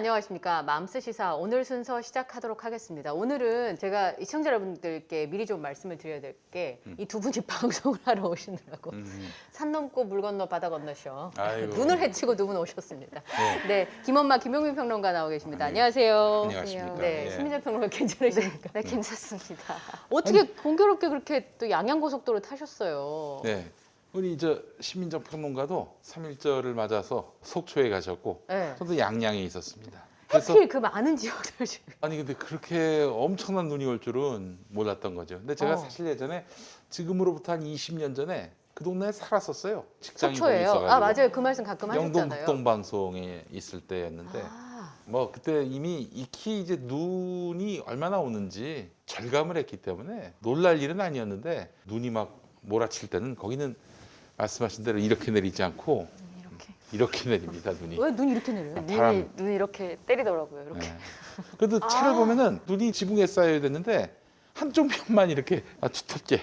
안녕하십니까. 맘스 시사 오늘 순서 시작하도록 하겠습니다. 오늘은 제가 시청자 여러분들께 미리 좀 말씀을 드려야 될 게 이 두 분이 방송을 하러 오시느라고 산 넘고 물 건너 바다 건너셔 눈을 헤치고 두 분 오셨습니다. 네, 김엄마 김용민 평론가 나오 계십니다. 안녕하세요. 안녕하십니까. 네, 예. 신민재 평론가 괜찮으십니까? 네, 괜찮습니다. 어떻게 공교롭게 그렇게 또 양양고속도로 타셨어요? 네. 우리 신민정 평론가도 3.1절을 맞아서 속초에 가셨고 네. 저도 양양에 있었습니다. 그래서 하필 그 많은 지역들 중에. 아니 근데 그렇게 엄청난 눈이 올 줄은 몰랐던 거죠. 근데 제가 어. 사실 예전에 지금으로부터 한 20년 전에 그 동네에 살았었어요. 직장이 거기 속초예요. 있어가지고. 아 맞아요. 그 말씀 가끔 하셨잖아요. 영동극동방송에 있을 때였는데 아, 뭐 그때 이미 익히 이제 눈이 얼마나 오는지 절감을 했기 때문에 놀랄 일은 아니었는데 눈이 막 몰아칠 때는 거기는 말씀하신 대로 이렇게 내리지 않고 이렇게 내립니다. 눈이. 왜 눈이 이렇게 내려요? 바람. 눈이 이렇게 때리더라고요. 이렇게. 네. 그래도 차를 보면은 눈이 지붕에 쌓여야 되는데 한쪽 면만 이렇게 두텁게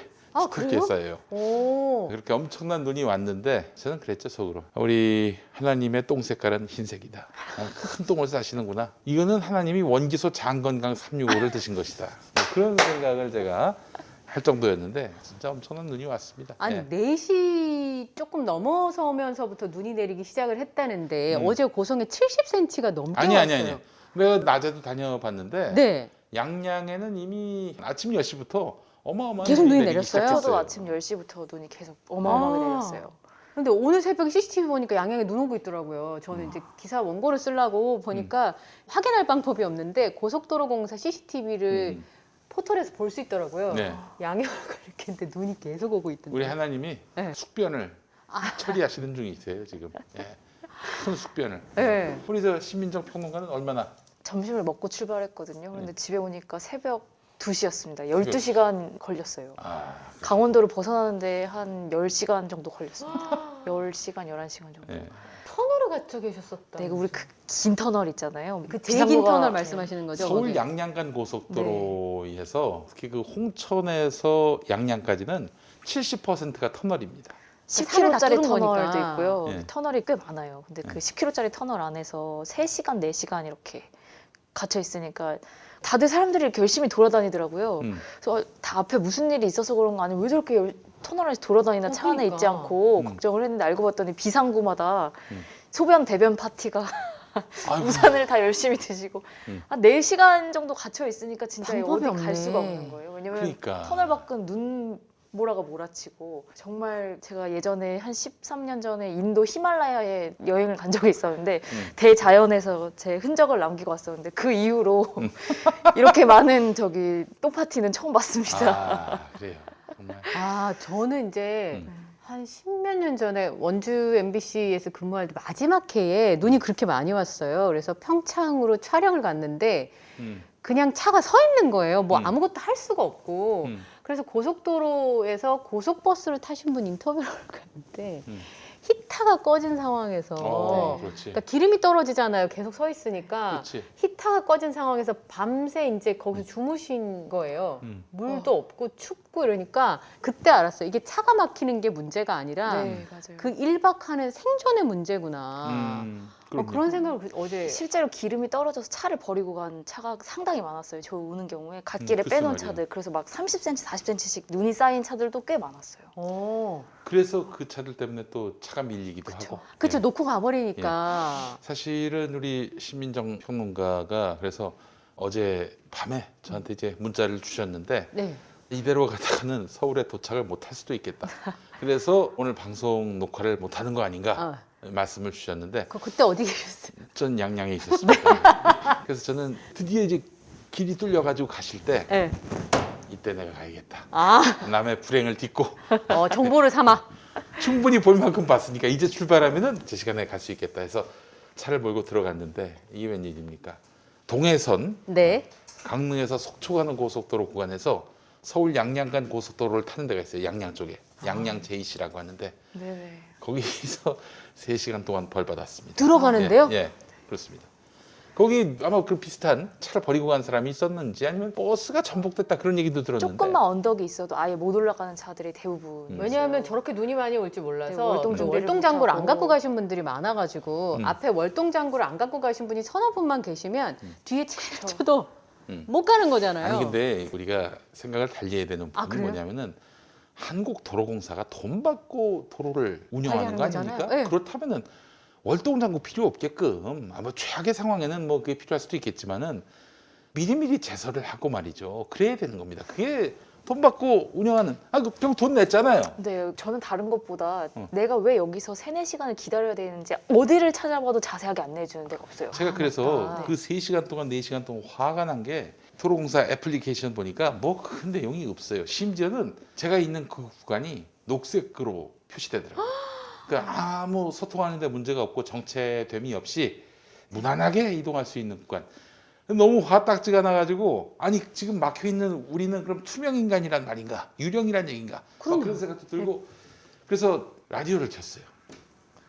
그래요? 쌓여요. 오. 그렇게 엄청난 눈이 왔는데 저는 그랬죠 속으로. 우리 하나님의 똥 색깔은 흰색이다. 큰 똥을 싸시는구나. 이거는 하나님이 원기소 장건강 365를 드신 것이다. 뭐 그런 생각을 제가 할 정도였는데 진짜 엄청난 눈이 왔습니다. 아니 예. 4시 조금 넘어서면서부터 눈이 내리기 시작을 했다는데 어제 고성에 70cm가 넘게 아니. 왔어요. 내가 낮에도 다녀봤는데 네. 양양에는 이미 아침 10시부터 어마어마한 계속 눈이 내리기 내렸어요? 시작했어요. 저도 아침 10시부터 눈이 계속 어마어마하게 아. 내렸어요. 근데 오늘 새벽에 CCTV 보니까 양양에 눈 오고 있더라고요. 저는 이제 기사 원고를 쓰려고 보니까 확인할 방법이 없는데 고속도로공사 CCTV를 포털에서 볼 수 있더라고요. 네. 양양을 이렇게 했는데 눈이 계속 오고 있던데. 우리 하나님이 네. 숙변을 처리하시는 중에 있어요 지금. 예. 큰 숙변을. 네. 우리 저 신민정 평론가는 얼마나 점심을 먹고 출발했거든요. 그런데 집에 오니까 새벽 2시였습니다. 12시간 걸렸어요. 강원도를 벗어나는데 한 10시간 정도 걸렸습니다. 10시간, 11시간 정도. 예. 터널을 갇혀 계셨었다. 네, 우리 그 긴 터널 있잖아요. 그 되게 긴 비상구가- 터널 네. 말씀하시는 거죠? 서울 거기? 양양간 고속도로에서 특히 그 홍천에서 양양까지는 70%가 터널입니다. 산을 다 10km짜리 뚫은 터널도 거니까. 있고요. 네. 터널이 꽤 많아요. 근데 그 10km짜리 터널 안에서 3시간, 4시간 이렇게 갇혀 있으니까 다들 사람들이 열심히 돌아다니더라고요. 그래서 다 앞에 무슨 일이 있어서 그런 거 아니면 왜 저렇게 터널 안에서 돌아다니나 차 안에 그러니까. 있지 않고 걱정을 했는데 알고 봤더니 비상구마다 음. 소변 대변 파티가 아이고. 우산을 다 열심히 드시고 한 4시간 정도 갇혀 있으니까 진짜 방법이 어디 없네. 갈 수가 없는 거예요. 왜냐면 그러니까. 터널 밖은 눈 모라가 몰아치고 정말 제가 예전에 한 13년 전에 인도 히말라야에 여행을 간 적이 있었는데 대자연에서 제 흔적을 남기고 왔었는데 그 이후로 이렇게 많은 똥 파티는 처음 봤습니다. 그래요. 정말. 저는 이제 한 10몇 년 전에 원주 MBC에서 근무할 때 마지막 해에 눈이 그렇게 많이 왔어요. 그래서 평창으로 촬영을 갔는데 그냥 차가 서 있는 거예요. 뭐 아무것도 할 수가 없고. 그래서 고속도로에서 고속버스를 타신 분 인터뷰를 갔는데 히타가 꺼진 상황에서 그렇지. 그러니까 기름이 떨어지잖아요. 계속 서 있으니까 그렇지. 히타가 꺼진 상황에서 밤새 이제 거기서 주무신 거예요. 물도 없고 춥고 이러니까 그때 알았어요. 이게 차가 막히는 게 문제가 아니라 네, 맞아요. 그 1박 하는 생존의 문제구나. 그런 생각을 어제 실제로 기름이 떨어져서 차를 버리고 간 차가 상당히 많았어요. 저 오는 경우에 갓길에 글쎄 빼놓은 말이야. 차들. 그래서 막 30cm, 40cm씩 눈이 쌓인 차들도 꽤 많았어요. 그래서 그 차들 때문에 또 차가 밀리기도 하고. 그쵸 예. 놓고 가버리니까 사실은 우리 신민정 평론가가 그래서 어제 밤에 저한테 이제 문자를 주셨는데 네. 이대로 가다가는 서울에 도착을 못 할 수도 있겠다. 그래서 오늘 방송 녹화를 못 하는 거 아닌가 말씀을 주셨는데 그때 어디 계셨어요? 전 양양에 있었습니다. 그래서 저는 드디어 이제 길이 뚫려 가지고 가실 때 네. 이때 내가 가야겠다. 아, 남의 불행을 딛고 정보를 삼아. 충분히 볼 만큼 봤으니까 이제 출발하면은 제 시간에 갈 수 있겠다 해서 차를 몰고 들어갔는데 이게 웬일입니까? 동해선 네. 강릉에서 속초 가는 고속도로 구간에서 서울 양양간 고속도로를 타는 데가 있어요. 양양 쪽에. 양양 JC라고 하는데 네네. 거기서 3시간 동안 벌 받았습니다. 들어가는데요? 예, 그렇습니다. 거기 아마 그 비슷한 차를 버리고 간 사람이 있었는지 아니면 버스가 전복됐다 그런 얘기도 들었는데. 조금만 언덕이 있어도 아예 못 올라가는 차들이 대부분. 왜냐하면 저렇게 눈이 많이 올 줄 네, 몰라서 월동 그 준비를 월동 장구를 안 못하고. 갖고 가신 분들이 많아가지고 앞에 월동 장구를 안 갖고 가신 분이 서너 분만 계시면 뒤에 차를 쳐도 못 가는 거잖아요. 아니 근데 우리가 생각을 달리 해야 되는 부분이 그래요? 뭐냐면은 한국도로공사가 돈 받고 도로를 운영하는 거 관리하는 아닙니까? 거잖아요. 네. 그렇다면은 월동장구 필요 없게끔 아마 최악의 상황에는 뭐 그게 필요할 수도 있겠지만은 미리미리 제설을 하고 말이죠. 그래야 되는 겁니다. 그게 돈 받고 운영하는 그럼 돈 냈잖아요. 네, 저는 다른 것보다 어. 내가 왜 여기서 3-4시간을 기다려야 되는지 어디를 찾아봐도 자세하게 안내해 주는 데가 없어요. 제가 그래서 맞다. 그 3시간 동안 4시간 동안 화가 난 게 도로공사 애플리케이션 보니까 뭐 큰 내용이 없어요. 심지어는 제가 있는 그 구간이 녹색으로 표시되더라고요. 그러니까 아무 소통하는 데 문제가 없고 정체됨이 없이 무난하게 이동할 수 있는 구간. 너무 화딱지가 나가지고 아니 지금 막혀있는 우리는 그럼 투명인간이란 말인가? 유령이란 얘기인가? 막 그런 생각도 들고 그래서 라디오를 켰어요.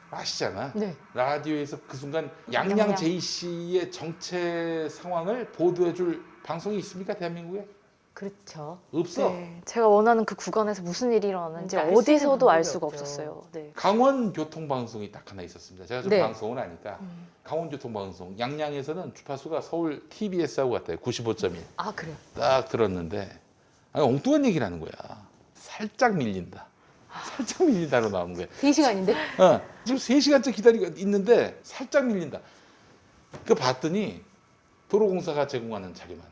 아시잖아. 네. 라디오에서 그 순간 양양 제이 씨의 정체 상황을 보도해줄 방송이 있습니까? 대한민국에? 그렇죠. 없어. 네, 제가 원하는 그 구간에서 무슨 일이 일어나는지 그러니까 알 수 있는 어디서도 알 방법이 수가 없죠. 없었어요. 네. 강원교통방송이 딱 하나 있었습니다. 제가 좀 네. 방송을 하니까 강원교통방송 양양에서는 주파수가 서울 TBS하고 같아요. 95.1. 아 그래요. 딱 들었는데 아니, 엉뚱한 얘기를 하는 거야. 살짝 밀린다. 살짝 밀린다로 나오는 거야. 3시간인데? 지금 3시간째 기다리고 있는데 살짝 밀린다. 그 봤더니 도로공사가 제공하는 자료만.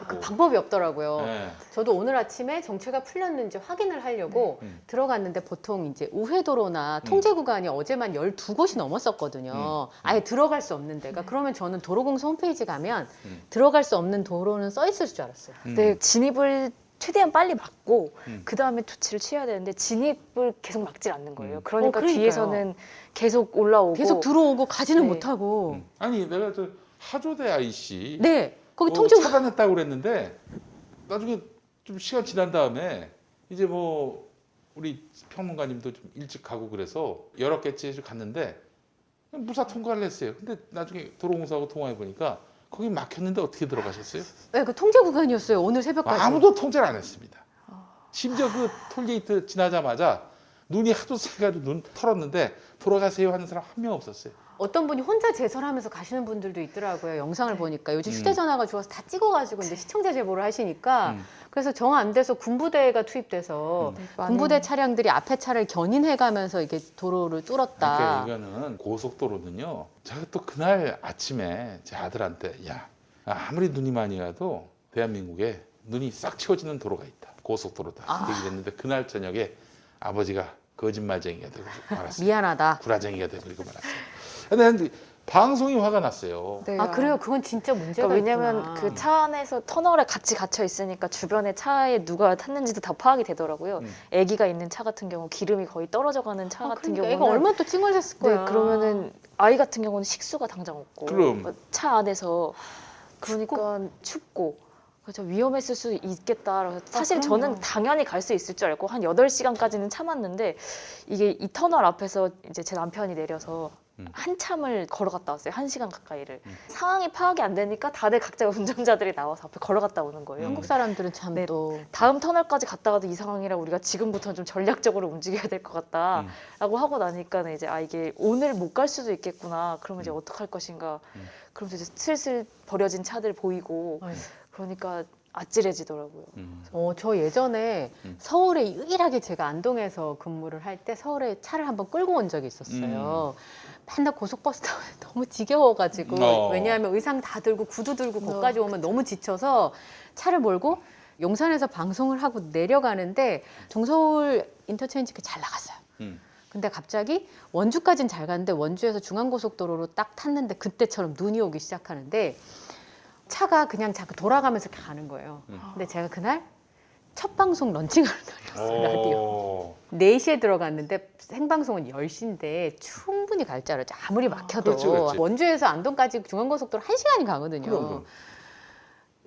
그 방법이 없더라고요. 네. 저도 오늘 아침에 정체가 풀렸는지 확인을 하려고 들어갔는데 보통 이제 우회도로나 통제 구간이 어제만 12곳이 넘었었거든요. 아예 들어갈 수 없는 데가. 그러면 저는 도로공사 홈페이지 가면 들어갈 수 없는 도로는 써 있을 줄 알았어요. 네, 진입을 최대한 빨리 막고 음. 그 다음에 조치를 취해야 되는데 진입을 계속 막질 않는 거예요. 그러니까 그러니까요. 뒤에서는 계속 올라오고 계속 들어오고 가지는 네. 못하고. 아니 내가 저 하조대 IC 네. 거기 통제 구간. 차단했다고 그랬는데 나중에 좀 시간 지난 다음에 이제 뭐 우리 평론가님도 좀 일찍 가고 그래서 여러 개째 갔는데 무사 통과를 했어요. 근데 나중에 도로공사하고 통화해 보니까 거기 막혔는데 어떻게 들어가셨어요? 네, 그 통제 구간이었어요. 오늘 새벽까지. 아무도 통제를 안 했습니다. 심지어 그 톨게이트 지나자마자 눈이 하도 세가지고 눈 털었는데 돌아가세요 하는 사람 한 명 없었어요. 어떤 분이 혼자 제설하면서 가시는 분들도 있더라고요. 영상을 보니까 요즘 휴대전화가 좋아서 다 찍어가지고 이제 시청자 제보를 하시니까 그래서 정 안 돼서 군부대가 투입돼서 네, 군부대 차량들이 앞에 차를 견인해가면서 이게 도로를 뚫었다. 그러니까 이거는 고속도로는요. 제가 또 그날 아침에 제 아들한테 야 아무리 눈이 많이 와도 대한민국에 눈이 싹 치워지는 도로가 있다. 고속도로다. 얘기를 했는데 그날 저녁에 아버지가 거짓말쟁이가 되고 말았어요. 미안하다. 구라쟁이가 되고 이거 말았어요. 근데 방송이 화가 났어요. 네. 아 그래요? 그건 진짜 문제가 그러니까 왜냐면 있구나. 그 차 안에서 터널에 같이 갇혀 있으니까 주변에 차에 누가 탔는지도 다 파악이 되더라고요. 아기가 있는 차 같은 경우 기름이 거의 떨어져가는 차 같은 그러니까 경우는 애가 얼마나 또 찡얼댔을 네, 거야. 그러면 아이 같은 경우는 식수가 당장 없고 그럼. 차 안에서 그러니까 춥고 그래서 위험했을 수 있겠다. 그래서 사실 그럼요. 저는 당연히 갈 수 있을 줄 알고 한 8시간까지는 참았는데 이게 이 터널 앞에서 이제 제 남편이 내려서 한참을 걸어갔다 왔어요. 1시간 가까이를. 상황이 파악이 안 되니까 다들 각자 운전자들이 나와서 앞에 걸어갔다 오는 거예요. 한국 사람들은 참 네. 또 다음 터널까지 갔다가도 이 상황이라 우리가 지금부터는 좀 전략적으로 움직여야 될 것 같다라고 하고 나니까 이제 이게 오늘 못 갈 수도 있겠구나. 그러면 이제 어떡할 것인가. 그러면서 이제 슬슬 버려진 차들 보이고 아유. 그러니까 아찔해지더라고요. 저 예전에 서울에 유일하게 제가 안동에서 근무를 할 때 서울에 차를 한번 끌고 온 적이 있었어요. 맨날 고속버스 타고 너무 지겨워가지고 왜냐하면 의상 다 들고 구두 들고 거기까지 오면 너무 지쳐서 차를 몰고 용산에서 방송을 하고 내려가는데 동서울 인터체인지 잘 나갔어요. 근데 갑자기 원주까지는 잘 갔는데 원주에서 중앙고속도로로 딱 탔는데 그때처럼 눈이 오기 시작하는데 차가 그냥 자꾸 돌아가면서 가는 거예요. 근데 제가 그날 첫 방송 런칭하는 날이었어요. 라디오. 4시에 들어갔는데 생방송은 10시인데 충분히 갈 줄 알았죠. 아무리 막혀도. 그렇지, 그렇지. 원주에서 안동까지 중앙고속도로 1시간이 가거든요. 그럼.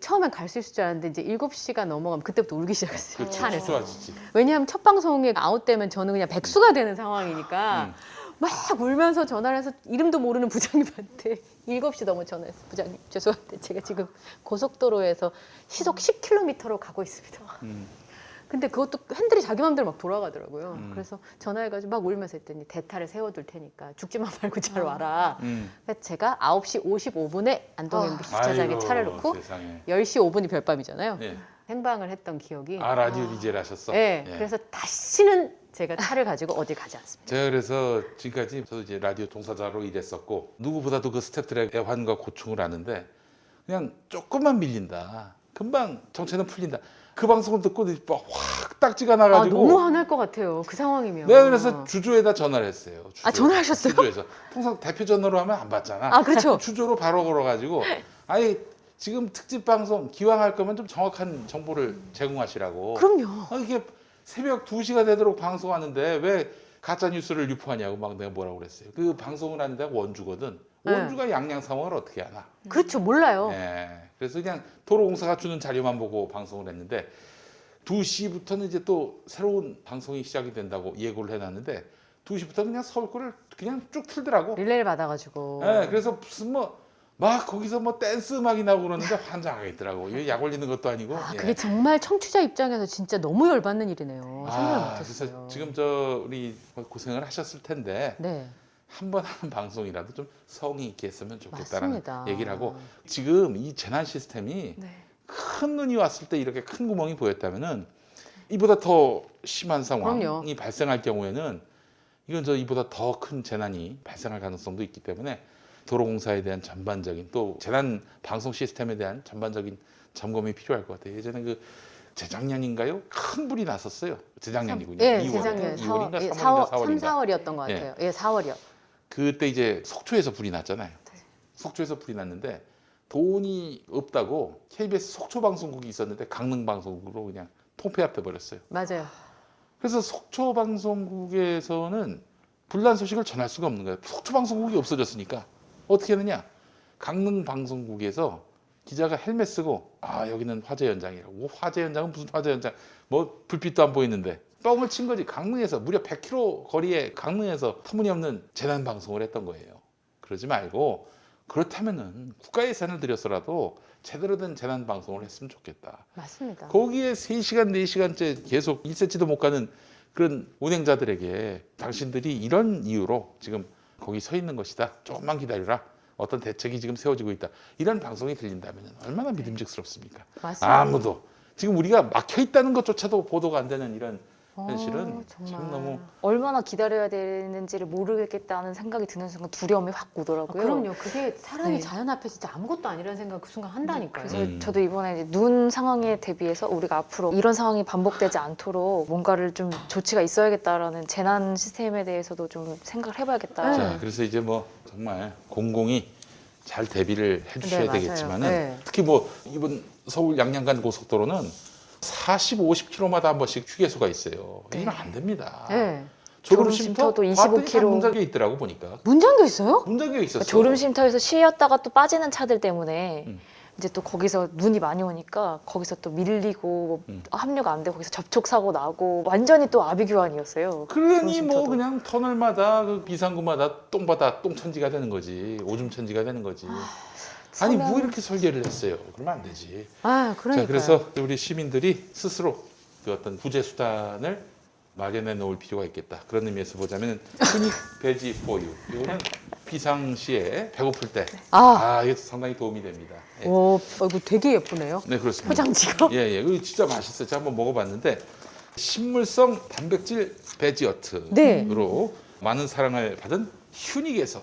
처음엔 갈 수 있을 줄 알았는데 이제 7시가 넘어가면 그때부터 울기 시작했어요. 차 안에서. 좋아지지. 왜냐하면 첫 방송에 아웃되면 저는 그냥 백수가 되는 상황이니까 막 울면서 전화를 해서 이름도 모르는 부장님한테 7시 넘어 전화했어. 부장님 죄송한데 제가 지금 고속도로에서 시속 10km로 가고 있습니다. 근데 그것도 핸들이 자기 마음대로 막 돌아가더라고요. 그래서 전화해가지고 막 울면서 했더니 대타를 세워둘 테니까 죽지만 말고 잘 와라. 그래서 제가 9시 55분에 안동 MBC 주차장에 차를 놓고 세상에. 10시 5분이 별밤이잖아요. 예. 생방을 했던 기억이. 라디오 DJ를 하셨어? 네, 예. 그래서 다시는 제가 차를 가지고 어디 가지 않습니다. 제가 그래서 지금까지 저도 이제 라디오 동사자로 일했었고 누구보다도 그 스태프들의 애환과 고충을 아는데 그냥 조금만 밀린다. 금방 정체는 풀린다. 그 방송을 듣고 확 딱지가 나가지고 너무 화날 것 같아요. 그 상황이면. 내가 그래서 주조에다 전화를 했어요. 주조. 전화하셨어요? 주조에서. 통상 대표 전화로 하면 안 받잖아. 그렇죠. 주조로 바로 걸어가지고 아니 지금 특집 방송 기왕 할 거면 좀 정확한 정보를 제공하시라고. 그럼요. 이게 새벽 2시가 되도록 방송하는데 왜 가짜 뉴스를 유포하냐고 막 내가 뭐라고 그랬어요. 그 방송을 하는 데가 원주거든. 원주가 양양 상황을 어떻게 하나. 그렇죠. 몰라요. 예. 그래서 그냥 도로공사가 주는 자료만 보고 방송을 했는데 2시부터는 이제 또 새로운 방송이 시작이 된다고 예고를 해놨는데 2시부터 그냥 서울 거를 그냥 쭉 틀더라고. 릴레이를 받아가지고. 예. 그래서 무슨 막 거기서 댄스 음악이 나오고 그러는데 환장하겠더라고. 이게 약 올리는 것도 아니고. 예. 그게 정말 청취자 입장에서 진짜 너무 열받는 일이네요. 생각을 그래서 못했어요. 지금 우리 고생을 하셨을 텐데 네. 한 번 하는 방송이라도 좀 성의 있게 했으면 좋겠다라는 맞습니다. 얘기를 하고 지금 이 재난 시스템이 네. 큰 눈이 왔을 때 이렇게 큰 구멍이 보였다면은 이보다 더 심한 상황이 그럼요. 발생할 경우에는 이건 이보다 더 큰 재난이 발생할 가능성도 있기 때문에 도로공사에 대한 전반적인 또 재난 방송 시스템에 대한 전반적인 점검이 필요할 것 같아요. 예전에 그 재작년인가요? 큰 불이 났었어요. 재작년이군요. 예, 2월. 재작년 2월인가 3월인가 3, 4월인가. 4월이었던 것 같아요. 예, 4월이요. 그때 이제 속초에서 불이 났잖아요. 속초에서 불이 났는데 돈이 없다고 KBS 속초 방송국이 있었는데 강릉 방송국으로 그냥 통폐합돼 버렸어요. 맞아요. 그래서 속초 방송국에서는 불난 소식을 전할 수가 없는 거예요. 속초 방송국이 없어졌으니까 어떻게 하느냐? 강릉 방송국에서 기자가 헬멧 쓰고 여기는 화재 현장이라고. 화재 현장은 무슨 화재 현장? 불빛도 안 보이는데 뻥을 친 거지. 강릉에서 무려 100km 거리에 강릉에서 터무니없는 재난 방송을 했던 거예요. 그러지 말고 그렇다면은 국가 예산을 들여서라도 제대로 된 재난 방송을 했으면 좋겠다. 맞습니다. 거기에 3시간, 4시간째 계속 1cm도 못 가는 그런 운행자들에게 당신들이 이런 이유로 지금 거기 서 있는 것이다. 조금만 기다려라. 어떤 대책이 지금 세워지고 있다. 이런 방송이 들린다면 얼마나 믿음직스럽습니까? 맞습니다. 아무도. 지금 우리가 막혀 있다는 것조차도 보도가 안 되는 이런 현실은 정말. 지금 너무 얼마나 기다려야 되는지를 모르겠다는 생각이 드는 순간 두려움이 확 오더라고요. 그럼요. 그게 사람이 네. 자연 앞에 진짜 아무것도 아니라는 생각 그 순간 한다니까요. 그래서 저도 이번에 이제 눈 상황에 대비해서 우리가 앞으로 이런 상황이 반복되지 않도록 뭔가를 좀 조치가 있어야겠다라는 재난 시스템에 대해서도 좀 생각을 해봐야겠다. 네. 자, 그래서 이제 정말 공공이 잘 대비를 해주셔야 네, 맞아요. 되겠지만은 네. 특히 이번 서울 양양 간 고속도로는 40, 50km마다 한 번씩 휴게소가 있어요. 이건 안 됩니다. 네. 졸음쉼터도 졸음쉼터도 25km. 문 잠겨 있더라고 보니까. 문 잠겨 있어요? 문 잠겨 있었어. 졸음쉼터에서 쉬었다가 또 빠지는 차들 때문에 음. 이제 또 거기서 눈이 많이 오니까 거기서 또 밀리고 합류가 안 되고 거기서 접촉 사고 나고 완전히 또 아비규환이었어요. 그러니 졸음쉼터도. 그냥 터널마다 그 비상구마다 똥바다 똥천지가 되는 거지. 오줌천지가 되는 거지. 아니 서면- 이렇게 설계를 했어요. 그러면 안 되지. 그러니까. 자, 그래서 우리 시민들이 스스로 그 어떤 구제 수단을 마련해 놓을 필요가 있겠다. 그런 의미에서 보자면 흔히 베지 포유 이거는 비상시에 배고플 때 이게 상당히 도움이 됩니다. 예. 이거 되게 예쁘네요. 네, 그렇습니다. 포장지가. 예, 이거 진짜 맛있어요. 제가 한번 먹어봤는데 식물성 단백질 베지어트로 네. 많은 사랑을 받은 휴닉에서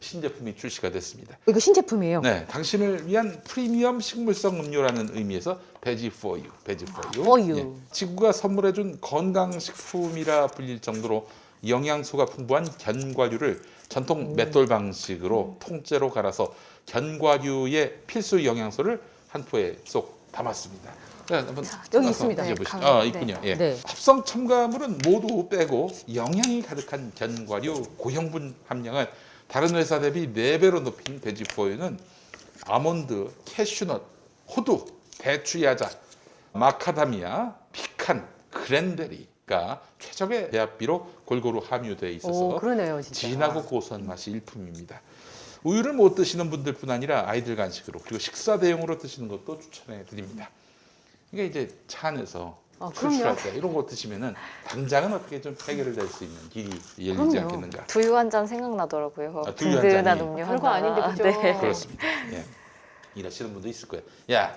신제품이 출시가 됐습니다. 이거 신제품이에요. 네, 당신을 위한 프리미엄 식물성 음료라는 의미에서 베지 포유, 베지 포유. For you. 지구가 선물해준 건강식품이라 불릴 정도로 영양소가 풍부한 견과류를 전통 맷돌 방식으로 통째로 갈아서 견과류의 필수 영양소를 한 포에 쏙 담았습니다. 네, 한번 여기 뜯어서 있습니다. 드셔보시죠. 네, 있군요. 예. 네. 합성 첨가물은 모두 빼고 영양이 가득한 견과류 고형분 함량을 다른 회사 대비 4배로 높인 베지포유는 아몬드, 캐슈넛, 호두, 대추야자, 마카다미아, 피칸, 크랜베리, 그러니까 최적의 배합비로 골고루 함유되어 있어서 오, 그러네요, 진짜. 진하고 고소한 맛이 일품입니다. 우유를 못 드시는 분들뿐 아니라 아이들 간식으로 그리고 식사 대용으로 드시는 것도 추천해 드립니다. 이게 이제 차 안에서 출출할 때 이런 거 드시면은 당장은 어떻게 좀 해결될 수 있는 길이 열리지 그럼요. 않겠는가. 두유 한 잔 생각나더라고요. 아, 두유 한 든든한 잔이. 음료 별거 하나. 아닌데, 그죠? 네. 그렇습니다. 예. 이러시는 분도 있을 거예요. 야,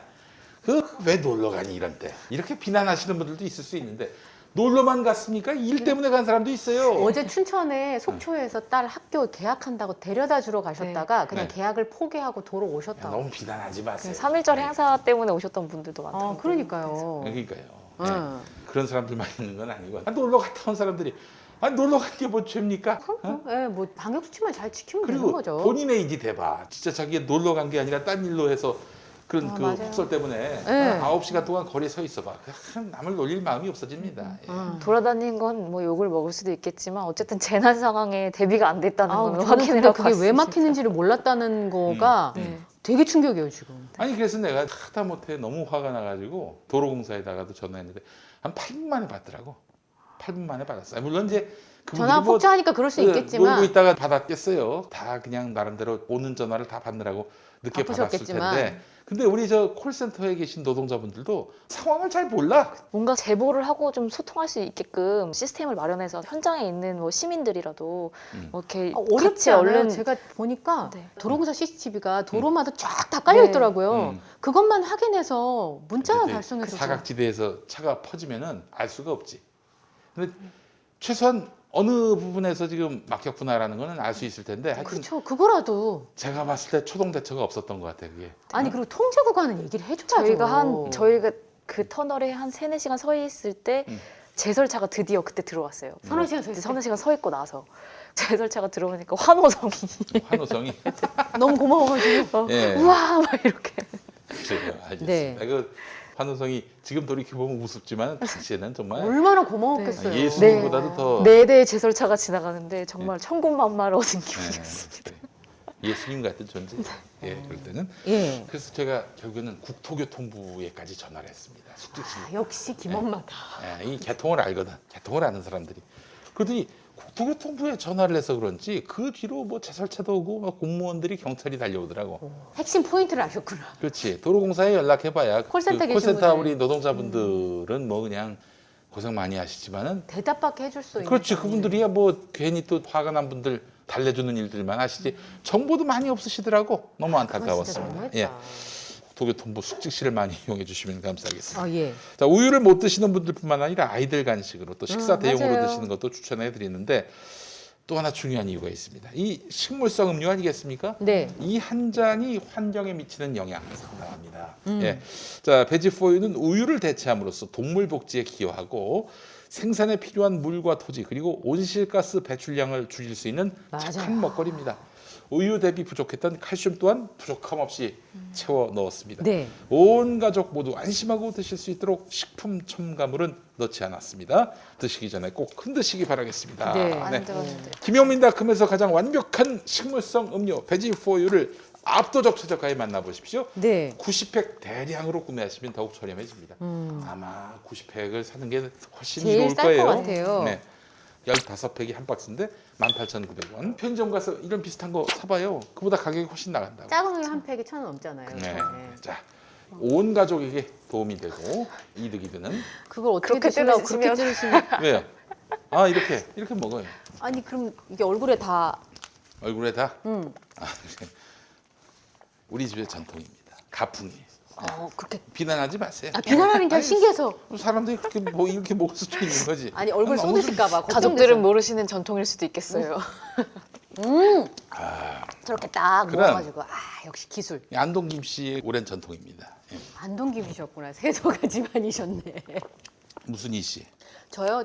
그 왜 놀러 가니 이런 때 이렇게 비난하시는 분들도 있을 수 있는데 놀러만 갔습니까? 일 때문에 간 사람도 있어요. 어제 춘천에 속초에서 딸 학교 개학한다고 데려다 주러 가셨다가 그냥 네. 개학을 포기하고 도로 야, 오셨다고. 너무 비난하지 마세요. 3.1절 행사 때문에 오셨던 분들도 많더라고요. 그러니까요. 그러니까요. 응. 예. 그런 사람들만 있는 건 아니고 놀러 갔다 온 사람들이 놀러 간 게 뭐 죄입니까? 예, 뭐 방역 수칙만 잘 지키면 되는 그리고 거죠. 본인의 일이 대봐. 진짜 자기가 놀러 간 게 아니라 딴 일로 해서 그런 그 맞아요. 폭설 때문에 네. 9시간 동안 거리에 서 있어봐. 그냥 남을 놀릴 마음이 없어집니다. 예. 돌아다니는 건 뭐 욕을 먹을 수도 있겠지만 어쨌든 재난 상황에 대비가 안 됐다는 건 저는 확인을 근데 하고 그게 왜 왔습니다. 막히는지를 몰랐다는 거가 네. 되게 충격이에요, 지금. 아니 그래서 내가 하다못해 너무 화가 나가지고 도로공사에다가도 전화했는데 한 8분 만에 받더라고. 8분 만에 받았어요. 물론 이제 그분들이 전화가 뭐 폭주하니까 그럴 수 놀고 있겠지만 있다가 받았겠어요. 다 그냥 나름대로 오는 전화를 다 받느라고 늦게 받았을 바쁘셨겠지만. 텐데. 근데 우리 저 콜센터에 계신 노동자분들도 상황을 잘 몰라. 뭔가 제보를 하고 좀 소통할 수 있게끔 시스템을 마련해서 현장에 있는 뭐 시민들이라도 뭐 이렇게 어렵지 같이 않아요. 얼른 제가 보니까 네. 도로공사 CCTV가 도로마다 쫙 다 깔려 네. 있더라고요. 그것만 확인해서 문자만 근데 발송해서 그 사각지대에서 차가 퍼지면은 알 수가 없지. 근데 최소한 어느 부분에서 지금 막혔구나라는 거는 알 수 있을 텐데 하여튼 그렇죠. 그거라도 제가 봤을 때 초동 대처가 없었던 것 같아 그게. 아니 그리고 통제 구간은 얘기를 해줘야죠. 저희가 그 터널에 한 3-4시간 서 있을 때 제설차가 드디어 그때 들어왔어요. 서너 시간 서 있을 때. 서너 시간 서 있고 나서 제설차가 들어오니까 환호성이 환호성이 너무 고마워가지고 예. 우와 막 이렇게 그래요. 알겠습니다. 네. 그 환호성이 지금 돌이켜 보면 우습지만 당시에는 정말 얼마나 고마웠겠어요. 예수님보다도 더 4대의 제설차가 지나가는데 정말 천군만마를 얻은 기분이었습니다. 네, 그래. 예수님 같은 존재. 예, 그럴 때는. 예. 그래서 제가 결국에는 국토교통부에까지 전화를 했습니다. 숙직실. 역시 김엄마다. 예, 이 개통을 알거든. 개통을 아는 사람들이. 그러더니 국토교통부에 전화를 해서 그런지 그 뒤로 뭐 제설차도 오고 막 공무원들이 경찰이 달려오더라고. 핵심 포인트를 아셨구나. 그렇지. 도로공사에 연락해봐야 콜센터 계신 콜센터 분들. 우리 노동자분들은 뭐 그냥 고생 많이 하시지만은 대답밖에 해줄 수 있는. 그렇지. 사람이. 그분들이야 뭐 괜히 또 화가 난 분들 달래주는 일들만 하시지 정보도 많이 없으시더라고. 너무 그건 진짜 안타까웠습니다. 너무했다. 예. 국토교통부 숙직실을 많이 이용해 주시면 감사하겠습니다. 아 예. 자, 우유를 못 드시는 분들뿐만 아니라 아이들 간식으로 또 식사 대용으로 맞아요. 드시는 것도 추천해 드리는데 또 하나 중요한 이유가 있습니다. 이 식물성 음료 아니겠습니까? 네. 이 한 잔이 환경에 미치는 영향이 상당합니다. 예. 자, 베지포유는 우유를 대체함으로써 동물 복지에 기여하고 생산에 필요한 물과 토지 그리고 온실가스 배출량을 줄일 수 있는 맞아요. 착한 먹거리입니다. 우유 대비 부족했던 칼슘 또한 부족함 없이 채워 넣었습니다. 네. 온 가족 모두 안심하고 드실 수 있도록 식품 첨가물은 넣지 않았습니다. 드시기 전에 꼭 흔드시기 바라겠습니다. 네. 안 들었는데 김용민닷컴에서 가장 완벽한 식물성 음료 베지포유를 압도적 최저가에 만나보십시오. 네. 90팩 대량으로 구매하시면 더욱 저렴해집니다. 아마 90팩을 사는 게 훨씬 제일 이로울 쌀 거예요. 것 같아요. 네. 15팩이 한 박스인데 18,900원. 편의점 가서 이런 비슷한 거 사봐요. 그보다 가격이 훨씬 나간다고. 작은 우유 한 팩이 1,000원 넘잖아요. 네. 네. 자, 온 가족에게 도움이 되고 이득이 되는 그걸 어떻게 그렇게 드시려고 그렇게 뜯으시면- 뜯으시면 왜요? 아 이렇게 먹어요. 아니 그럼 이게 얼굴에 다 얼굴에 다. 우리 집의 전통입니다. 가풍이. 그렇게 비난하지 마세요. 비난하는 게 아니, 신기해서 사람들이 그렇게 뭐 이렇게 먹을 수도 있는 거지. 아니 얼굴 너무 좀- 쏟으실까 봐 가족들은 모르시는 전통일 수도 있겠어요. 저렇게 딱 그럼. 모아가지고 역시 기술. 안동김 씨의 오랜 전통입니다. 예. 안동김이셨구나. 세도가 집안이셨네. 무슨 이 씨?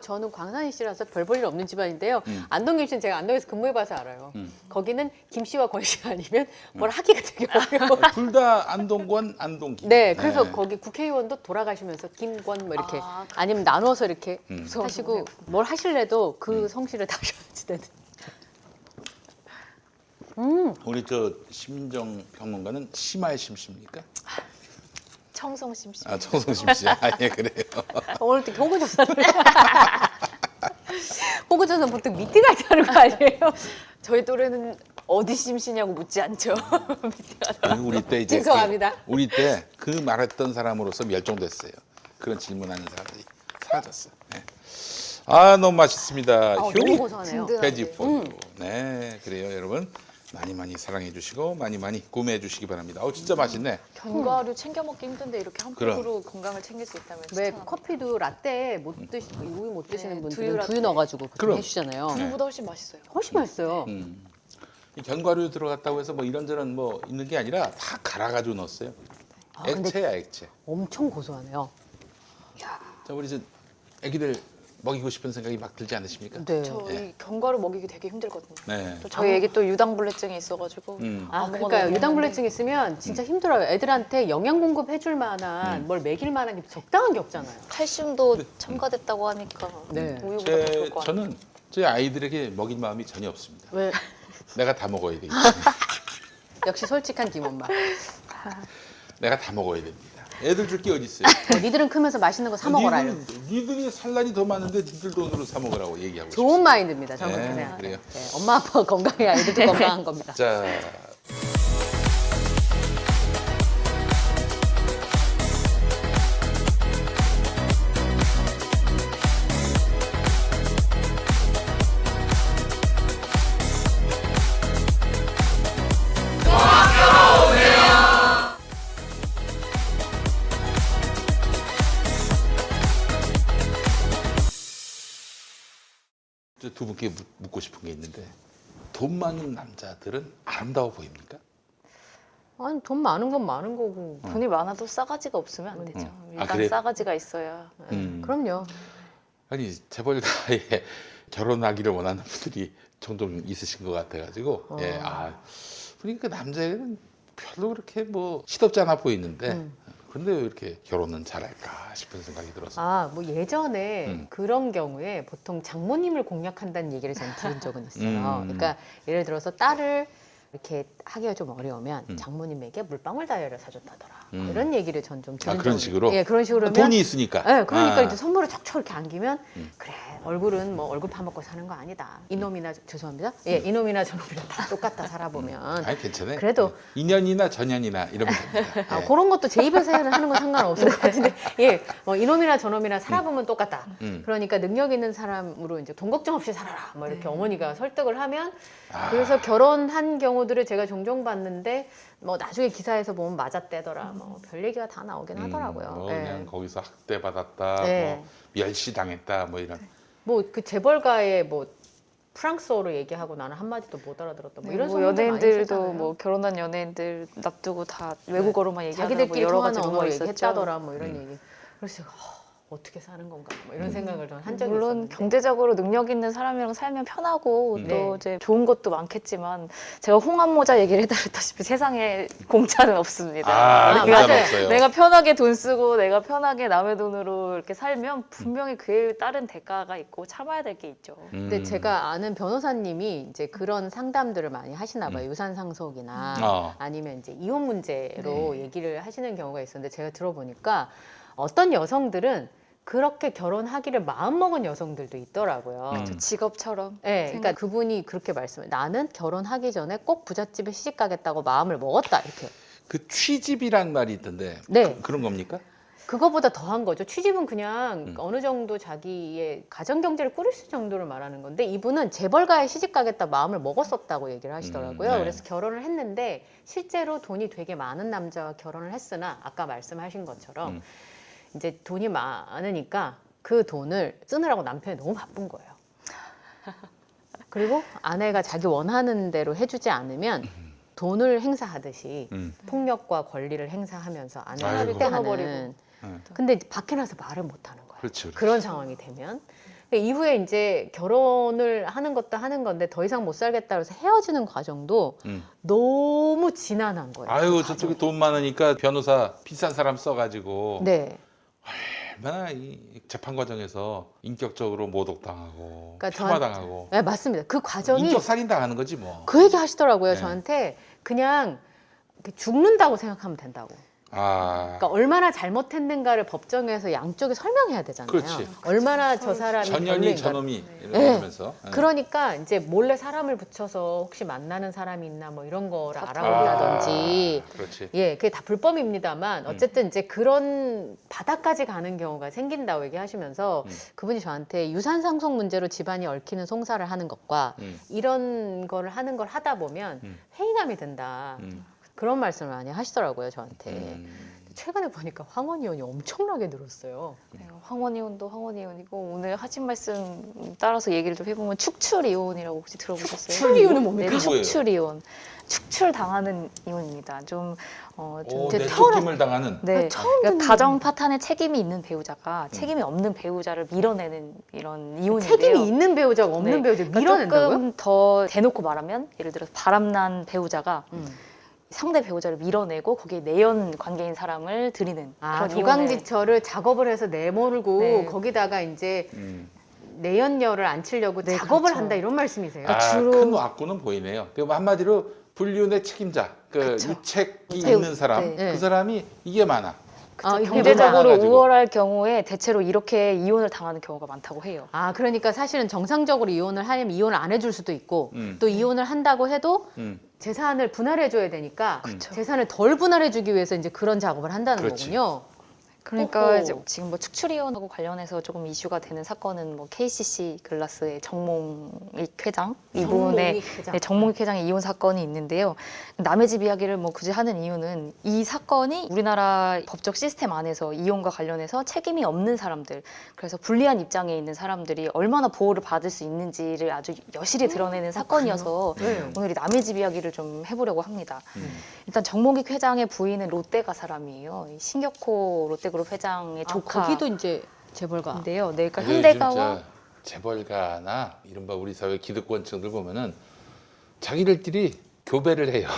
저는 광산이 씨라서 별 볼 일 없는 집안인데요. 안동김 씨는 제가 안동에서 근무해봐서 알아요. 거기는 김 씨와 권 씨가 아니면 뭘 하기가 되게 어려워. 둘 다 안동권, 안동김. 네, 그래서 거기 국회의원도 돌아가시면서 김권 뭐 이렇게 아니면 나눠서 이렇게 하시고 뭘 하실래도 그 성씨를 다셔야지 되는. 우리 저 심정 평론가는 심할 심씨입니까? 청성심심. 아 청성심 씨. 아 예 그래요. 오늘 또 경고조사를 호구전선 보통 미팅 할 때 하는 거 아니에요? 저희 또래는 어디 심시냐고 묻지 않죠. 우리 때 이제 죄송합니다. 우리 때 그 말했던 사람으로서 멸종됐어요. 그런 질문하는 사람들이 사라졌어. 네. 아 너무 맛있습니다. 너무 휴 고소하네요. 베지포. 네 그래요 여러분 많이 사랑해 주시고 많이 구매해 주시기 바랍니다. 진짜 맛있네. 견과류 챙겨 먹기 힘든데 이렇게 한 그럼. 포로 건강을 챙길 수 있다면 왜 추천합니다. 커피도 라떼 못 우유 못 드시는 네, 분들은 두유 라떼. 두유 넣어가지고 그렇게 그럼. 해주잖아요. 두유보다 훨씬 맛있어요. 훨씬 맛있어요. 이 견과류 들어갔다고 해서 뭐 이런저런 뭐 있는 게 아니라 다 갈아가지고 넣었어요. 아, 근데 액체야 액체. 엄청 고소하네요. 자 우리 이제 애기들 먹이고 싶은 생각이 막 들지 않으십니까? 네. 저희 견과류 먹이기 되게 힘들거든요. 네. 또 저희 애기 또 유당불내증이 있어가지고 아, 아무거나 그러니까요. 먹는데 유당불내증 있으면 진짜 힘들어요. 애들한테 영양 공급해줄 만한 뭘 먹일 만한 게 적당한 게 없잖아요. 칼슘도 첨가됐다고 하니까 네. 우유보다 더 좋을 것 같아요. 저는 제 아이들에게 먹일 마음이 전혀 없습니다. 왜? 내가 다 먹어야 되기 때문에. 역시 솔직한 김엄마. 내가 다 먹어야 됩니다. 애들 줄 게 어디 있어요? 니들은 크면서 맛있는 거 사 먹어라. 이런. 니들이 살 날이 더 많은데 니들 돈으로 사 먹으라고 얘기하고 좋은 싶어요. 마인드입니다. 저는 네, 그냥. 그래요. 네, 엄마 아빠 건강해야 애들도 건강한 겁니다. 자, 두 분께 묻고 싶은 게 있는데 돈 많은 남자들은 아름다워 보입니까? 아니 돈 많은 건 많은 거고. 돈이 많아도 싸가지가 없으면 안 되죠. 아, 일단 그래요? 싸가지가 있어야. 그럼요. 아니 재벌가에 결혼하기를 원하는 분들이 종종 있으신 것 같아가지고 예, 그러니까 남자애는 별로 그렇게 뭐 시덥지 않아 보이는데 그런데 왜 이렇게 결혼은 잘할까 싶은 생각이 들어서 아, 뭐 예전에 그런 경우에 보통 장모님을 공략한다는 얘기를 저는 들은 적은 있어요. 그러니까 예를 들어서 딸을 이렇게 하기가 좀 어려우면 장모님에게 물방울 다이어를 사줬다더라. 뭐 이런 얘기를 전 좀 들은 그런 적이 식으로? 예, 그런 식으로 하면 돈이 있으니까 네, 그러니까 아. 이제 선물을 척척 이렇게 안기면 그래 얼굴은 뭐 얼굴 파먹고 사는 거 아니다. 이놈이나 죄송합니다. 예, 이놈이나 저놈이나 다 똑같다 살아보면. 아니 괜찮아요. 그래도 2년이나 전년이나 이러면 됩니다. 아, 예. 그런 것도 제 입에서 하는 건 상관없을 것 같은데, 예, 뭐 이놈이나 저놈이나 살아보면 똑같다. 그러니까 능력 있는 사람으로 이제 돈 걱정 없이 살아라. 뭐 이렇게 어머니가 설득을 하면, 그래서 결혼한 경우들을 제가 종종 봤는데, 뭐 나중에 기사에서 보면 맞았대더라. 뭐 별 얘기가 다 나오긴 하더라고요. 뭐 예. 그냥 거기서 학대 받았다, 네. 뭐 멸시당했다, 뭐 이런. 뭐 그 재벌가의 뭐 프랑스어로 얘기하고 나는 한마디도 못 알아들었다. 뭐 이런 뭐 소문들 많이 연예인들도 있었잖아요. 뭐 결혼한 연예인들 납두고 다 외국어로만 얘기하고 자기들끼리 여러 통하는 가지 언어로 루머가 있었죠. 얘기했다더라. 뭐 이런 얘기. 그래서 제가 어떻게 사는 건가 뭐 이런 생각을 저는 한 적이 물론 있었는데. 경제적으로 능력 있는 사람이랑 살면 편하고 네. 또 이제 좋은 것도 많겠지만 제가 홍합 모자 얘기를 해드렸다시피 세상에 공짜는 없습니다. 아, 공짜는 공짜는 맞아요. 없어요. 내가 편하게 돈 쓰고 내가 편하게 남의 돈으로 이렇게 살면 분명히 그에 따른 대가가 있고 참아야 될 게 있죠. 근데 제가 아는 변호사님이 이제 그런 상담들을 많이 하시나 봐요. 유산 상속이나 아니면 이제 이혼 문제로 얘기를 하시는 경우가 있었는데 제가 들어보니까 어떤 여성들은 그렇게 결혼하기를 마음먹은 여성들도 있더라고요. 직업처럼. 네, 그러니까 그분이 그렇게 말씀을 나는 결혼하기 전에 꼭 부잣집에 시집 가겠다고 마음을 먹었다 이렇게. 그 취집이란 말이 있던데 네. 그런 겁니까? 그거보다 더한 거죠. 취집은 그냥 어느 정도 자기의 가정 경제를 꾸릴 수 정도를 말하는 건데 이분은 재벌가에 시집 가겠다 마음을 먹었었다고 얘기를 하시더라고요. 네. 그래서 결혼을 했는데 실제로 돈이 되게 많은 남자와 결혼을 했으나 아까 말씀하신 것처럼 이제 돈이 많으니까 그 돈을 쓰느라고 남편이 너무 바쁜 거예요. 그리고 아내가 자기 원하는 대로 해주지 않으면 돈을 행사하듯이 폭력과 권리를 행사하면서 아내를 아이고. 끊어버리고. 근데 밖에 나서 말을 못 하는 거예요. 그렇죠. 그런 상황이 되면. 그러니까 이후에 이제 결혼을 하는 것도 하는 건데 더 이상 못 살겠다 그래서 헤어지는 과정도 너무 지난한 거예요. 아유 저쪽에 돈 많으니까 변호사 비싼 사람 써가지고 네. 얼마나 이 재판 과정에서 인격적으로 모독당하고 그러니까 폄하당하고 네, 맞습니다. 그 과정이 인격 살인 당하는 거지 뭐. 그 얘기 하시더라고요. 네. 저한테 그냥 죽는다고 생각하면 된다고. 아, 그러니까 얼마나 잘못했는가를 법정에서 양쪽에 설명해야 되잖아요. 그렇지. 얼마나 저 사람이 전년이 별로인가. 저놈이 네. 이러면서 그러니까 이제 몰래 사람을 붙여서 혹시 만나는 사람이 있나 뭐 이런 거를 아, 알아본다든지 그렇지. 예, 그게 다 불법입니다만 어쨌든 이제 그런 바닥까지 가는 경우가 생긴다고 얘기하시면서 그분이 저한테 유산 상속 문제로 집안이 얽히는 송사를 하는 것과 이런 거를 하는 걸 하다 보면 회의감이 든다. 그런 말씀을 많이 하시더라고요, 저한테. 최근에 보니까 황원 의원이 엄청나게 늘었어요. 네, 황원 의원도 황원 의원이고 오늘 하신 말씀 따라서 얘기를 좀 해보면 축출 의원이라고 혹시 들어보셨어요? 축출 의원은 뭡니까? 네, 축출 의원. 축출 당하는 의원입니다. 좀 오, 이제 내 태어나- 쫓김을 당하는. 네, 처음 그러니까 듣는 가정 파탄에 책임이 있는 배우자가 책임이 없는 배우자를 밀어내는 이런 이혼인데요. 책임이 있는 배우자가 없는 네. 배우자를 그러니까 밀어낸다고요? 조금 더 대놓고 말하면 예를 들어서 바람난 배우자가 상대 배우자를 밀어내고 거기에 내연 관계인 사람을 들이는 아, 그런 이혼을- 조강지처를 작업을 해서 내몰고 네. 거기다가 이제 음. 내연녀를 안 치려고 네, 작업을 그렇죠. 한다 이런 말씀이세요? 아, 주로- 큰 왁구는 보이네요. 그 한마디로 불륜의 책임자, 그 그쵸. 유책이 배우- 있는 사람, 네. 그 사람이 이게 많아. 아, 이게 경제적으로 많아가지고. 우월할 경우에 대체로 이렇게 이혼을 당하는 경우가 많다고 해요. 아, 그러니까 사실은 정상적으로 이혼을 하려면 이혼을 안 해줄 수도 있고 또 이혼을 한다고 해도 재산을 분할해줘야 되니까 그쵸. 재산을 덜 분할해주기 위해서 이제 그런 작업을 한다는 그렇지. 거군요. 그러니까 오호. 이제 지금 뭐 축출이혼하고 관련해서 조금 이슈가 되는 사건은 뭐 KCC 글라스의 정몽익 회장 이분의 정몽익 회장. 네, 정몽익 회장의 이혼 사건이 있는데요. 남의 집 이야기를 뭐 굳이 하는 이유는 이 사건이 우리나라 법적 시스템 안에서 이혼과 관련해서 책임이 없는 사람들, 그래서 불리한 입장에 있는 사람들이 얼마나 보호를 받을 수 있는지를 아주 여실히 드러내는 사건이어서 네. 오늘 이 남의 집 이야기를 좀 해보려고 합니다. 일단 정몽익 회장의 부인은 롯데가 사람이에요. 이 신격호 롯데그룹 회장의 아, 조카. 거기도 이제 재벌가. 인데요. 네, 그러니까 이게 현대가와 진짜 재벌가나 이른바 우리 사회 기득권층들 보면은 자기들끼리 교배를 해요.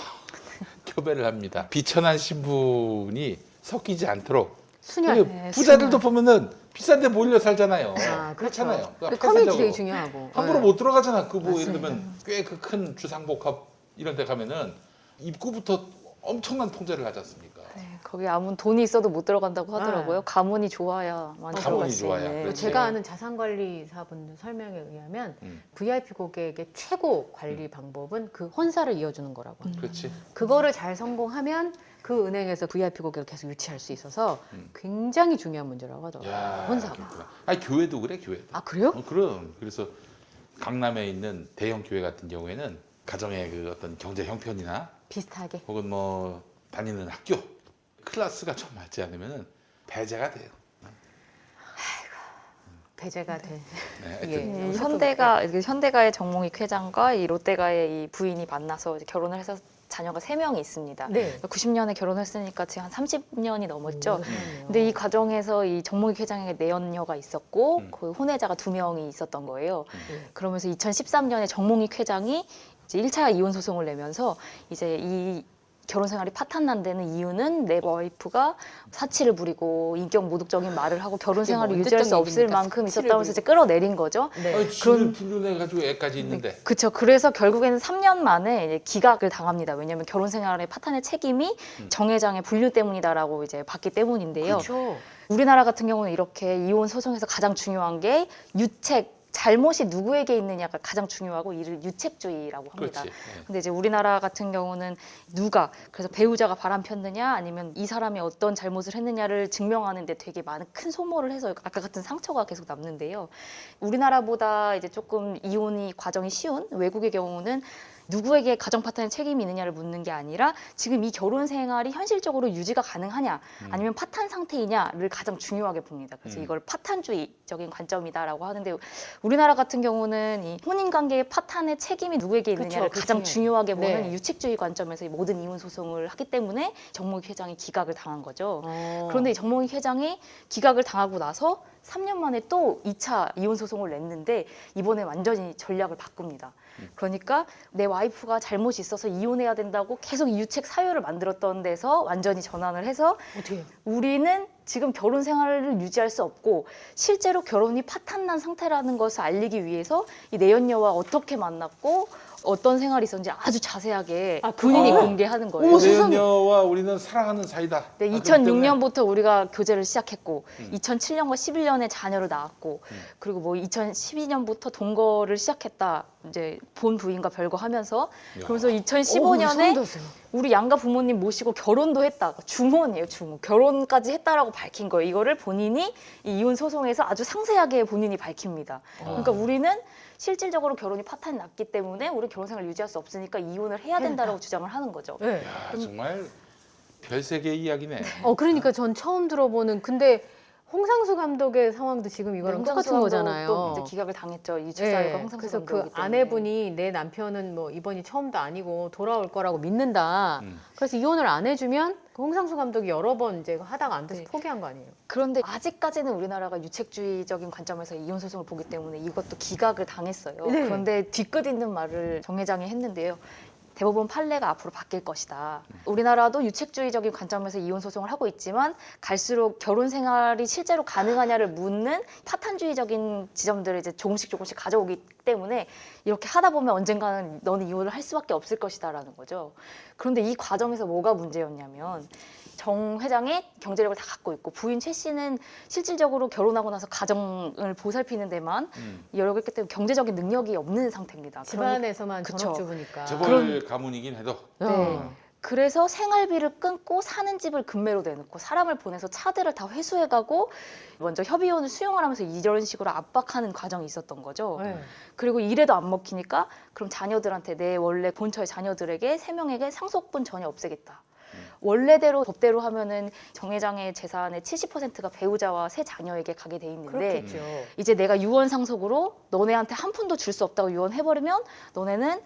교배를 합니다. 비천한 신분이 섞이지 않도록. 순혈. 그리고 네, 부자들도 보면은 비싼데 몰려 살잖아요. 아, 그렇죠. 그렇잖아요. 그 폐쇄적으로. 커뮤니티 되게 중요하고. 함부로 네. 못 들어가잖아. 그 뭐 예를 들면 꽤 그 큰 주상복합 이런 데 가면은 입구부터 엄청난 통제를 하지 않습니까? 네, 거기 아무 돈이 있어도 못 들어간다고 하더라고요. 아. 가문이 좋아야만 가문이 들어갈 수 좋아야. 있는. 그렇지. 제가 아는 자산관리사분 설명에 의하면 VIP 고객의 최고 관리 방법은 그 혼사를 이어주는 거라고 합니다. 그렇지. 그거를 잘 성공하면 그 은행에서 VIP 고객을 계속 유치할 수 있어서 굉장히 중요한 문제라고 하더라고요. 야, 혼사가. 그렇구나. 아니 교회도 그래 교회도. 아, 그래요? 그럼 그래서 강남에 있는 대형 교회 같은 경우에는 가정의 그 어떤 경제 형편이나 비슷하게. 혹은 뭐 다니는 학교 클래스가 좀 맞지 않으면은 배제가 돼요. 배제가 돼. 네, 예. 하여튼 현대가의 정몽익 회장과 이 롯데가의 이 부인이 만나서 이제 결혼을 해서 자녀가 3명이 있습니다. 네. 90년에 결혼했으니까 지금 한 30년이 넘었죠. 그러네요. 근데 이 과정에서 이 정몽익 회장에게 내연녀가 있었고 그 혼외자가 2명이 있었던 거예요. 그러면서 2013년에 정몽익 회장이 이제 1차 이혼 소송을 내면서 이제 이 결혼 생활이 파탄난 데는 이유는 내 와이프가 사치를 부리고 인격 모독적인 말을 하고 결혼 그게 생활을 뭐 유지할 수 언제적 없을 얘기입니까? 만큼 사치를 있었다면서 이제 끌어내린 거죠. 네. 아니, 지금 불륜해가지고 애까지 있는데. 그렇죠. 그래서 결국에는 3년 만에 이제 기각을 당합니다. 왜냐하면 결혼 생활의 파탄의 책임이 정 회장의 불륜 때문이다라고 이제 봤기 때문인데요. 그렇죠. 우리나라 같은 경우는 이렇게 이혼 소송에서 가장 중요한 게 유책, 잘못이 누구에게 있느냐가 가장 중요하고 이를 유책주의라고 합니다. 그렇지. 근데 이제 우리나라 같은 경우는 누가, 그래서 배우자가 바람 폈느냐 아니면 이 사람이 어떤 잘못을 했느냐를 증명하는데 되게 많은 큰 소모를 해서 아까 같은 상처가 계속 남는데요. 우리나라보다 이제 조금 이혼이 과정이 쉬운 외국의 경우는 누구에게 가정 파탄의 책임이 있느냐를 묻는 게 아니라 지금 이 결혼 생활이 현실적으로 유지가 가능하냐 아니면 파탄 상태이냐를 가장 중요하게 봅니다. 그래서 이걸 파탄주의적인 관점이다라고 하는데 우리나라 같은 경우는 이 혼인 관계의 파탄의 책임이 누구에게 있느냐를 그쵸, 가장 그쵸. 중요하게 보는 네. 이 유책주의 관점에서 이 모든 이혼 소송을 하기 때문에 정몽익 회장이 기각을 당한 거죠. 그런데 이 정몽익 회장이 기각을 당하고 나서 3년 만에 또 2차 이혼 소송을 냈는데 이번에 완전히 전략을 바꿉니다. 그러니까 내 와이프가 잘못이 있어서 이혼해야 된다고 계속 이 유책 사유를 만들었던 데서 완전히 전환을 해서 어떻게? 우리는 지금 결혼 생활을 유지할 수 없고 실제로 결혼이 파탄난 상태라는 것을 알리기 위해서 이 내연녀와 어떻게 만났고 어떤 생활이 있었는지 아주 자세하게 본인이 공개하는 거예요. 내연녀와 우리는 사랑하는 사이다. 네, 아, 그렇기 때문에. 2006년부터 우리가 교제를 시작했고 2007년과 11년에 자녀를 낳았고 그리고 뭐 2012년부터 동거를 시작했다. 이제 본 부인과 별거하면서 그러면서 2015년에 우리 양가 부모님 모시고 결혼도 했다. 중혼이에요, 중혼. 결혼까지 했다라고 밝힌 거예요. 이거를 본인이 이 이혼 소송에서 아주 상세하게 본인이 밝힙니다. 그러니까 우리는 실질적으로 결혼이 파탄이 났기 때문에 우리 결혼 생활을 유지할 수 없으니까 이혼을 해야 된다라고 주장을 하는 거죠. 네. 야, 정말 별세계의 이야기네. 그러니까 전 처음 들어보는. 근데 홍상수 감독의 상황도 지금 이거랑 똑같은 거잖아요. 또 이제 기각을 당했죠. 이 출사유가 홍상수 그래서 감독이기 그 때문에. 아내분이 내 남편은 뭐 이번이 처음도 아니고 돌아올 거라고 믿는다. 그래서 이혼을 안 해주면 그 홍상수 감독이 여러 번 이제 하다가 안 돼서 네. 포기한 거 아니에요? 그런데 아직까지는 우리나라가 유책주의적인 관점에서 이혼 소송을 보기 때문에 이것도 기각을 당했어요. 네. 그런데 뒤끝 있는 말을 정 회장이 했는데요. 대법원 판례가 앞으로 바뀔 것이다. 우리나라도 유책주의적인 관점에서 이혼 소송을 하고 있지만 갈수록 결혼 생활이 실제로 가능하냐를 묻는 파탄주의적인 지점들을 이제 조금씩 가져오기 때문에 이렇게 하다 보면 언젠가는 너는 이혼을 할 수밖에 없을 것이다라는 거죠. 그런데 이 과정에서 뭐가 문제였냐면 정 회장이 경제력을 다 갖고 있고 부인 최 씨는 실질적으로 결혼하고 나서 가정을 보살피는 데만 여력이 있기 때문에 경제적인 능력이 없는 상태입니다. 집안에서만 그쵸. 전업주부니까. 재벌 가문이긴 해도. 네. 그래서 생활비를 끊고 사는 집을 금매로 내놓고 사람을 보내서 차들을 다 회수해가고 먼저 협의혼을 수용을 하면서 이런 식으로 압박하는 과정이 있었던 거죠. 네. 그리고 이래도 안 먹히니까 그럼 자녀들한테 내 원래 본처의 자녀들에게 3명에게 상속분 전혀 없애겠다. 원래대로 법대로 하면은 정 회장의 재산의 70%가 배우자와 세 자녀에게 가게 돼 있는데 그렇겠죠. 이제 내가 유언 상속으로 너네한테 한 푼도 줄 수 없다고 유언해버리면 너네는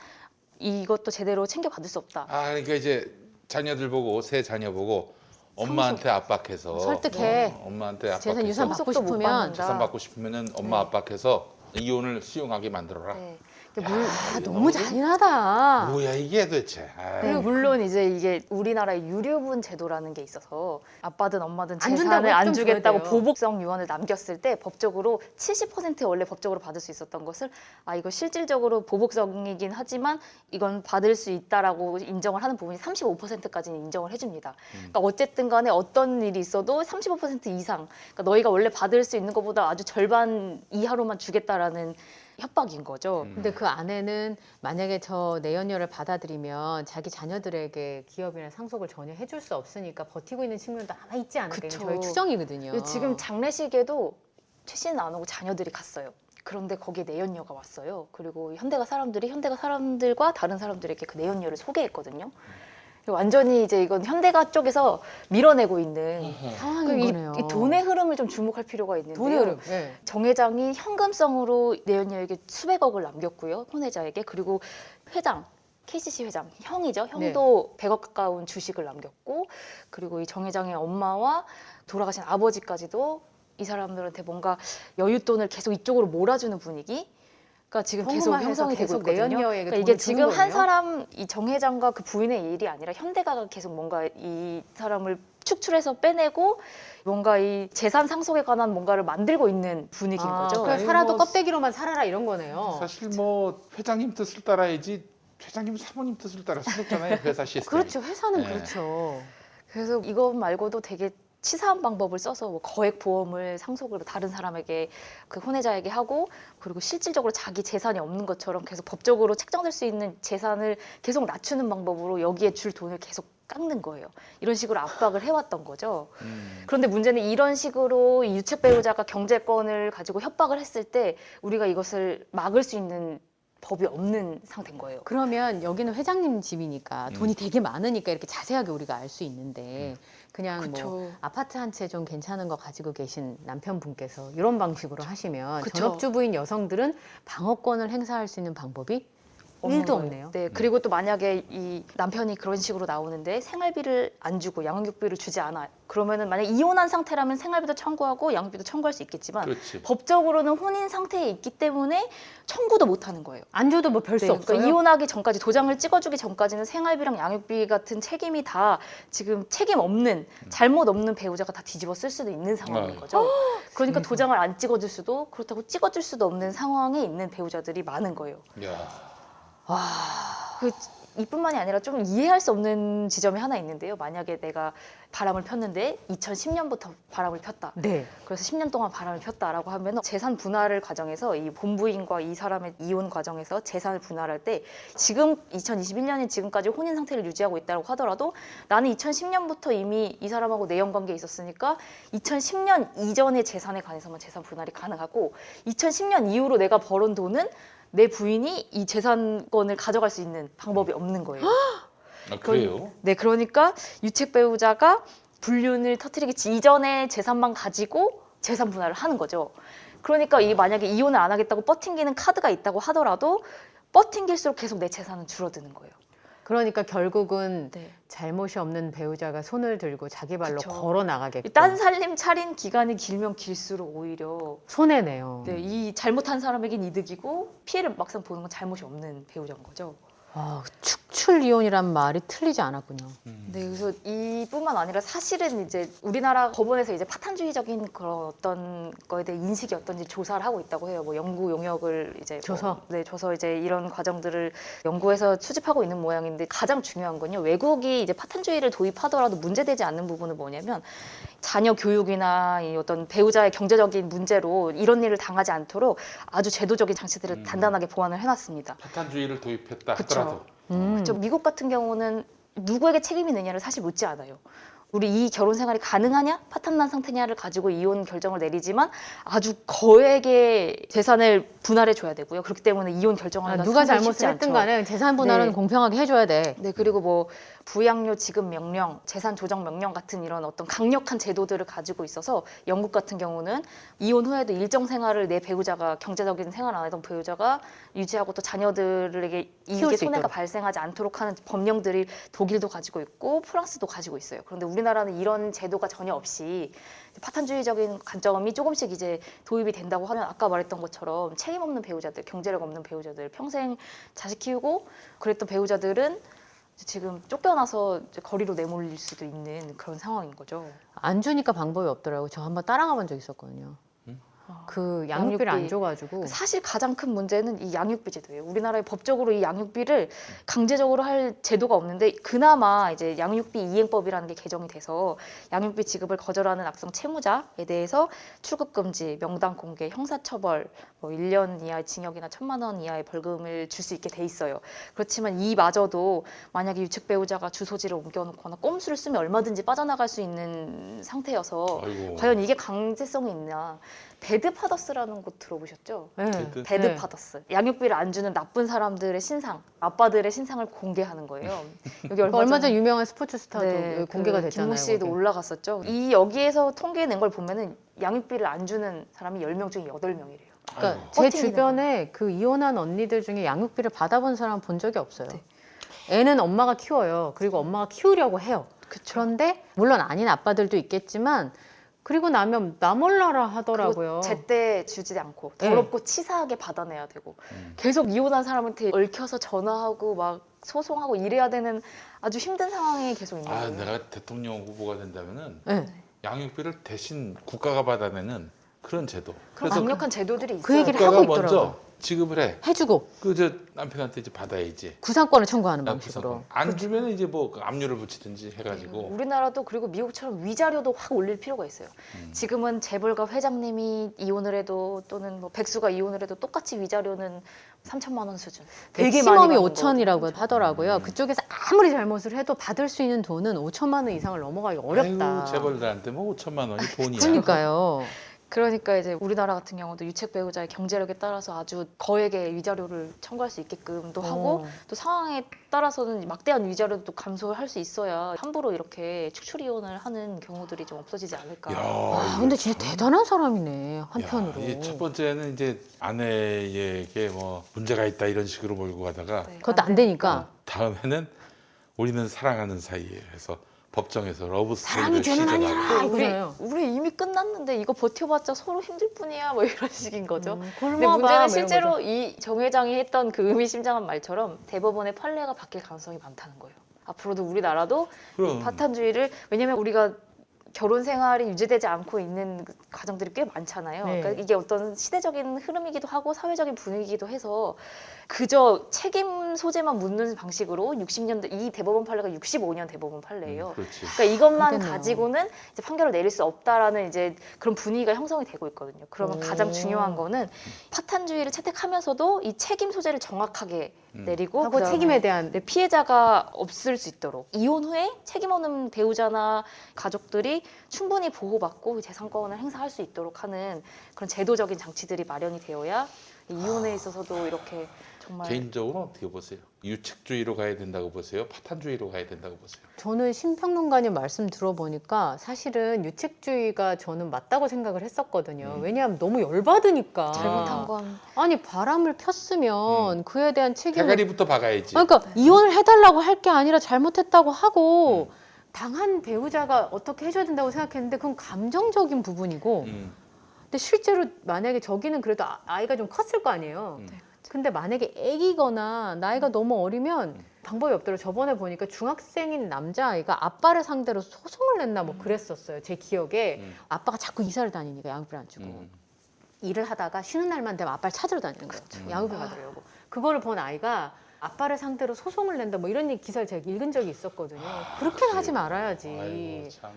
이것도 제대로 챙겨받을 수 없다. 아, 그러니까 이제 자녀들 보고 새 자녀 보고 엄마한테 압박해서 설득해. 엄마한테 압박해서 재산 유산 받고 상속도 못 싶으면 받는다. 재산 받고 싶으면은 엄마 네. 압박해서 이혼을 수용하게 만들어라. 네. 너무 잔인하다. 뭐야 이게 도대체. 아, 네, 물론 이제 이게 우리나라의 유류분 제도라는 게 있어서 아빠든 엄마든 안 준다고 재산을 안 좀 주겠다고 줘야 돼요. 보복성 유언을 남겼을 때 법적으로 70% 원래 법적으로 받을 수 있었던 것을 이거 실질적으로 보복성이긴 하지만 이건 받을 수 있다라고 인정을 하는 부분이 35%까지는 인정을 해줍니다. 그러니까 어쨌든 간에 어떤 일이 있어도 35% 이상, 그러니까 너희가 원래 받을 수 있는 것보다 아주 절반 이하로만 주겠다라는 협박인 거죠. 근데 그 아내는 만약에 저 내연녀를 받아들이면 자기 자녀들에게 기업이나 상속을 전혀 해줄 수 없으니까 버티고 있는 측면도 아마 있지 않을까. 그쵸. 저희 추정이거든요. 지금 장례식에도 최 씨는 안 오고 자녀들이 갔어요. 그런데 거기에 내연녀가 왔어요. 그리고 현대가 사람들과 다른 사람들에게 그 내연녀를 소개했거든요. 완전히 이제 이건 현대가 쪽에서 밀어내고 있는 상황인 거네요. 이 돈의 흐름을 좀 주목할 필요가 있는데요. 돈의 흐름. 네. 정 회장이 현금성으로 내연녀에게 수백억을 남겼고요. 혼외자에게. 그리고 회장, KCC 회장, 형이죠. 형도 100억 가까운 주식을 남겼고 그리고 이 정 회장의 엄마와 돌아가신 아버지까지도 이 사람들한테 뭔가 여윳돈을 계속 이쪽으로 몰아주는 분위기. 그러니까 지금 계속 현금화해서 형성이 되고 계속 있거든요. 내연녀에게 그러니까 이게 돈을 지금 주는 한 거예요? 사람 이 정 회장과 그 부인의 일이 아니라 현대가가 계속 뭔가 이 사람을 축출해서 빼내고 뭔가 이 재산 상속에 관한 뭔가를 만들고 있는 분위기인 거죠. 그러니까 아니, 살아도 뭐 껍데기로만 살아라 이런 거네요. 사실 뭐 회장님 뜻을 따라야지 회장님 사모님 뜻을 따라 수는 없잖아요 회사 시스템. 그렇죠. 회사는 네. 그렇죠. 그래서 이것 말고도 되게 치사한 방법을 써서 뭐 거액 보험을 상속을 다른 사람에게 그 혼외자에게 하고 그리고 실질적으로 자기 재산이 없는 것처럼 계속 법적으로 책정될 수 있는 재산을 계속 낮추는 방법으로 여기에 줄 돈을 계속 깎는 거예요. 이런 식으로 압박을 해왔던 거죠. 그런데 문제는 이런 식으로 이 유책 배우자가 경제권을 가지고 협박을 했을 때 우리가 이것을 막을 수 있는 법이 없는 상태인 거예요. 그러면 여기는 회장님 집이니까 돈이 되게 많으니까 이렇게 자세하게 우리가 알 수 있는데 그냥 그쵸. 뭐 아파트 한 채 좀 괜찮은 거 가지고 계신 남편분께서 이런 방식으로 하시면 그쵸. 전업주부인 여성들은 방어권을 행사할 수 있는 방법이 없는 일도 거예요. 없네요. 네, 그리고 또 만약에 이 남편이 그런 식으로 나오는데 생활비를 안 주고 양육비를 주지 않아. 그러면은 만약 이혼한 상태라면 생활비도 청구하고 양육비도 청구할 수 있겠지만 그렇지. 법적으로는 혼인 상태에 있기 때문에 청구도 못 하는 거예요. 안 줘도 뭐 별 수 네, 없어요. 그러니까 이혼하기 전까지 도장을 찍어주기 전까지는 생활비랑 양육비 같은 책임이 다 지금 책임 없는 잘못 없는 배우자가 다 뒤집어 쓸 수도 있는 상황인 거죠. 그러니까 도장을 안 찍어줄 수도 그렇다고 찍어줄 수도 없는 상황에 있는 배우자들이 많은 거예요. 야. 그 이뿐만이 아니라 좀 이해할 수 없는 지점이 하나 있는데요. 만약에 내가 바람을 폈는데 2010년부터 바람을 폈다. 네. 그래서 10년 동안 바람을 폈다라고 하면 재산 분할을 과정에서 이 본부인과 이 사람의 이혼 과정에서 재산을 분할할 때 지금 2021년인 지금까지 혼인 상태를 유지하고 있다고 하더라도 나는 2010년부터 이미 이 사람하고 내연 관계에 있었으니까 2010년 이전의 재산에 관해서만 재산 분할이 가능하고 2010년 이후로 내가 벌은 돈은 내 부인이 이 재산권을 가져갈 수 있는 방법이 없는 거예요. 아, 그래요? 네, 그러니까 유책 배우자가 불륜을 터뜨리기 이전의 재산만 가지고 재산 분할을 하는 거죠. 그러니까 이 만약에 이혼을 안 하겠다고 버팅기는 카드가 있다고 하더라도 버팅길수록 계속 내 재산은 줄어드는 거예요. 그러니까 결국은 네. 잘못이 없는 배우자가 손을 들고 자기 발로 그쵸. 걸어 나가게끔 딴 살림 차린 기간이 길면 길수록 오히려 손해네요. 네, 이 잘못한 사람에겐 이득이고 피해를 막상 보는 건 잘못이 없는 배우자인 거죠. 아, 축출 이혼이란 말이 틀리지 않았군요. 네, 그래서 이뿐만 아니라 사실은 이제 우리나라 법원에서 이제 파탄주의적인 그런 어떤 거에 대해 인식이 어떤지 조사를 하고 있다고 해요. 뭐 연구 용역을 이제 줘서? 네, 줘서 이제 이런 과정들을 연구해서 수집하고 있는 모양인데 가장 중요한 건요. 외국이 이제 파탄주의를 도입하더라도 문제되지 않는 부분은 뭐냐면 자녀 교육이나 이 어떤 배우자의 경제적인 문제로 이런 일을 당하지 않도록 아주 제도적인 장치들을 단단하게 보완을 해놨습니다. 파탄주의를 도입했다 그쵸. 하더라도 그렇죠. 미국 같은 경우는 누구에게 책임이 있느냐를 사실 묻지 않아요. 우리 이 결혼 생활이 가능하냐, 파탄난 상태냐를 가지고 이혼 결정을 내리지만 아주 거액의 재산을 분할해 줘야 되고요. 그렇기 때문에 이혼 결정하기가 누가 상당히 잘못을 쉽지 했든 않죠. 간에 재산 분할은 네. 공평하게 해줘야 돼. 네, 그리고 뭐 부양료 지급 명령, 재산 조정 명령 같은 이런 어떤 강력한 제도들을 가지고 있어서 영국 같은 경우는 이혼 후에도 일정 생활을 내 배우자가 경제적인 생활 안 하던 배우자가 유지하고 또 자녀들에게 키울 이익의 수 손해가 있도록. 발생하지 않도록 하는 법령들이 독일도 가지고 있고 프랑스도 가지고 있어요. 그런데 우리나라는 이런 제도가 전혀 없이 파탄주의적인 관점이 조금씩 이제 도입이 된다고 하면 아까 말했던 것처럼 책임 없는 배우자들, 경제력 없는 배우자들, 평생 자식 키우고 그랬던 배우자들은 지금 쫓겨나서 이제 거리로 내몰릴 수도 있는 그런 상황인 거죠. 안 주니까 방법이 없더라고요. 저 한번 따라가 본 적 있었거든요. 그 양육비를 안 양육비. 줘가지고 사실 가장 큰 문제는 이 양육비 제도예요. 우리나라의 법적으로 이 양육비를 강제적으로 할 제도가 없는데 그나마 이제 양육비 이행법이라는 게 개정이 돼서 양육비 지급을 거절하는 악성 채무자에 대해서 출국 금지, 명단 공개, 형사처벌, 뭐 1년 이하의 징역이나 1,000만 원 이하의 벌금을 줄 수 있게 돼 있어요. 그렇지만 이마저도 만약에 유책 배우자가 주소지를 옮겨놓거나 꼼수를 쓰면 얼마든지 빠져나갈 수 있는 상태여서 아이고. 과연 이게 강제성이 있나? 배드파더스라는 곳 들어보셨죠? 네. 배드? 배드파더스. 양육비를 안 주는 나쁜 사람들의 신상, 아빠들의 신상을 공개하는 거예요. 여기 얼마 전 유명한 스포츠 스타도 네, 공개가 그 됐잖아요. 김모 씨도 거기. 올라갔었죠. 이 여기에서 통계 낸 걸 보면은 양육비를 안 주는 사람이 10명 중에 8명이래요. 그러니까 아이고. 제 버팅기는 주변에 그 이혼한 언니들 중에 양육비를 받아본 사람 본 적이 없어요. 네. 애는 엄마가 키워요. 그리고 엄마가 키우려고 해요. 그런데 물론 아닌 아빠들도 있겠지만 그리고 나면 나 몰라라 하더라고요. 제때 주지 않고 네. 더럽고 치사하게 받아내야 되고 계속 이혼한 사람한테 얽혀서 전화하고 막 소송하고 이래야 되는 아주 힘든 상황에 계속 있는 아, 거예요. 내가 대통령 후보가 된다면은 네. 양육비를 대신 국가가 받아내는 그런 제도. 그런 그래서 강력한 제도들이 있어요. 그 얘기를 국가가 하고 먼저 있더라고요. 지급을 해. 해주고 그 저 남편한테 이제 받아야지. 구상권을 청구하는 아, 방식으로. 구성권. 안 주면은 이제 뭐 압류를 붙이든지 해가지고. 우리나라도 그리고 미국처럼 위자료도 확 올릴 필요가 있어요. 지금은 재벌가 회장님이 이혼을 해도 또는 뭐 백수가 이혼을 해도 똑같이 위자료는 3천만 원 수준. 되게 많이 맥시멈이 받는 5천이라고 거거든요. 하더라고요. 그쪽에서 아무리 잘못을 해도 받을 수 있는 돈은 5천만 원 이상을 넘어가기 어렵다. 아이고, 재벌들한테 뭐 5천만 원이 돈이야. 그러니까요. 그러니까 이제 우리나라 같은 경우도 유책 배우자의 경제력에 따라서 아주 거액의 위자료를 청구할 수 있게끔도 하고 또 상황에 따라서는 막대한 위자료도 감소할 수 있어야 함부로 이렇게 축출 이혼을 하는 경우들이 좀 없어지지 않을까. 아, 근데 진짜 대단한 사람이네 한편으로. 첫 번째는 이제 아내에게 뭐 문제가 있다 이런 식으로 몰고 가다가 네, 그것도 안 되니까. 다음에는 우리는 사랑하는 사이에 해서 법정에서 러브 사랑이 스토리를 죄는 시전하고 아니야. 우리 이거잖아요. 우리 이미 끝났는데 이거 버텨봤자 서로 힘들 뿐이야 뭐 이런 식인 거죠. 근데 굶어봐, 뭐 문제는 이런 실제로 거죠. 이 정 회장이 했던 그 의미심장한 말처럼 대법원의 판례가 바뀔 가능성이 많다는 거예요. 앞으로도 우리나라도 그럼 파탄주의를 왜냐면 우리가 결혼 생활이 유지되지 않고 있는 가정들이 꽤 많잖아요. 네. 그러니까 이게 어떤 시대적인 흐름이기도 하고 사회적인 분위기이기도 해서 그저 책임 소재만 묻는 방식으로 60년대 이 대법원 판례가 65년 대법원 판례예요. 그렇지. 그러니까 이것만 그렇겠네요. 가지고는 이제 판결을 내릴 수 없다라는 이제 그런 분위기가 형성이 되고 있거든요. 그러면 오. 가장 중요한 거는 파탄주의를 채택하면서도 이 책임 소재를 정확하게 내리고 하고 그다음에 책임에 대한 네, 피해자가 없을 수 있도록 이혼 후에 책임 없는 배우자나 가족들이 충분히 보호받고 재산권을 행사할 수 있도록 하는 그런 제도적인 장치들이 마련이 되어야 이혼에 있어서도 이렇게 정말 개인적으로 어떻게 보세요? 유책주의로 가야 된다고 보세요? 파탄주의로 가야 된다고 보세요? 저는 심평론가님 말씀 들어보니까 사실은 유책주의가 저는 맞다고 생각을 했었거든요. 왜냐하면 너무 열받으니까. 잘못한 건 아니 바람을 폈으면 그에 대한 책임을 대가리부터 박아야지. 그러니까 이혼을 해달라고 할 게 아니라 잘못했다고 하고 당한 배우자가 어떻게 해줘야 된다고 생각했는데 그건 감정적인 부분이고 근데 실제로 만약에 저기는 그래도 아이가 좀 컸을 거 아니에요. 음. 네. 근데 만약에 애기거나 나이가 너무 어리면 방법이 없더라고요. 저번에 보니까 중학생인 남자아이가 아빠를 상대로 소송을 냈나 뭐 그랬었어요. 제 기억에 아빠가 자꾸 이사를 다니니까 양육비를 안 주고 일을 하다가 쉬는 날만 되면 아빠를 찾으러 다니는 거예요. 양육비 받으려고. 그거를 본 아이가 아빠를 상대로 소송을 낸다 뭐 이런 기사를 제가 읽은 적이 있었거든요. 그렇게는 하지 말아야지. 아이고 참.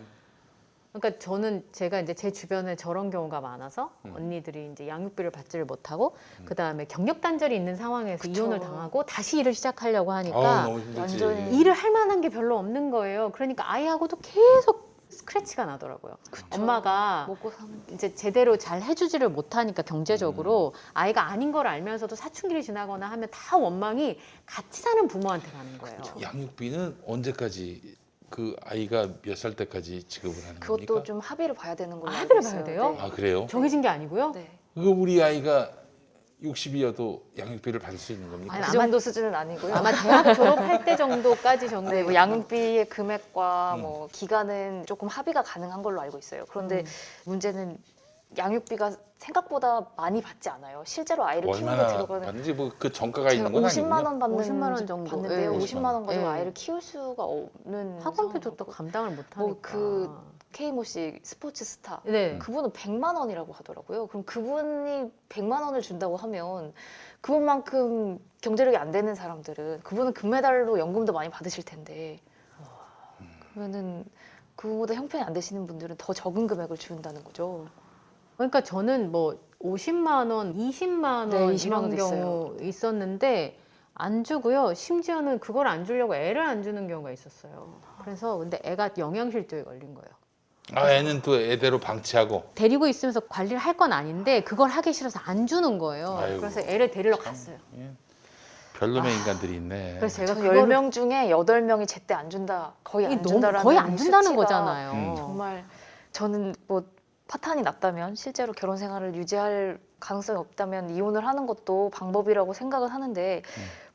그러니까 저는 제가 이제 제 주변에 저런 경우가 많아서 언니들이 이제 양육비를 받지를 못하고 그 다음에 경력 단절이 있는 상황에서 그쵸. 이혼을 당하고 다시 일을 시작하려고 하니까 너무 힘들지. 완전히 일을 할 만한 게 별로 없는 거예요. 그러니까 아이하고도 계속 스크래치가 나더라고요. 엄마가 먹고 사는 이제 제대로 잘 해주지를 못하니까 경제적으로 아이가 아닌 걸 알면서도 사춘기를 지나거나 하면 다 원망이 같이 사는 부모한테 가는 거예요. 양육비는 언제까지 그 아이가 몇 살 때까지 지급을 하는 그것도 겁니까? 좀 합의를 봐야 되는 걸로 아, 알고 합의를 있어요. 봐야 돼요? 네. 아 그래요? 정해진 게 아니고요. 네. 그거 우리 아이가 60이어도 양육비를 받을 수 있는 겁니까? 아니, 그 아마- 정도 수준은 아니고요. 아마 대학 졸업할 때 정도까지 정도. 네, 뭐 양육비의 금액과 뭐 기간은 조금 합의가 가능한 걸로 알고 있어요. 그런데 문제는 양육비가 생각보다 많이 받지 않아요. 실제로 아이를 키우는데 얼마나 들어가는 받는지 뭐 그 정가가 제가 있는 건 50만 아니군요. 원 받는 50만 원 정도. 받는데요. 예. 50만 원 가지고 예. 아이를 키울 수가 없는 학원비도 또 상황이고. 감당을 못 하니까. 뭐 그 K모 씨 스포츠 스타 네. 그분은 100만 원이라고 하더라고요. 그럼 그분이 100만 원을 준다고 하면 그분만큼 경제력이 안 되는 사람들은 그분은 금메달로 연금도 많이 받으실 텐데 그러면은 그보다 형편이 안 되시는 분들은 더 적은 금액을 준다는 거죠. 그러니까 저는 뭐 50만 원, 20만 원 네, 20만 이런 원도 경우 있었는데 안 주고요. 심지어는 그걸 안 주려고 애를 안 주는 경우가 있었어요. 그래서 근데 애가 영양실조에 걸린 거예요. 아 애는 또 애대로 방치하고. 데리고 있으면서 관리를 할 건 아닌데 그걸 하기 싫어서 안 주는 거예요. 아이고. 그래서 애를 데리러 갔어요. 예. 별놈의 인간들이 있네. 그래서 제가 저 그거를 10명 중에 8명이 제때 안 준다. 거의 이게 안 너무 준다라는 거의 안 준다는 수치가 거잖아요. 정말 저는 뭐 파탄이 났다면 실제로 결혼 생활을 유지할 가능성이 없다면 이혼을 하는 것도 방법이라고 생각은 하는데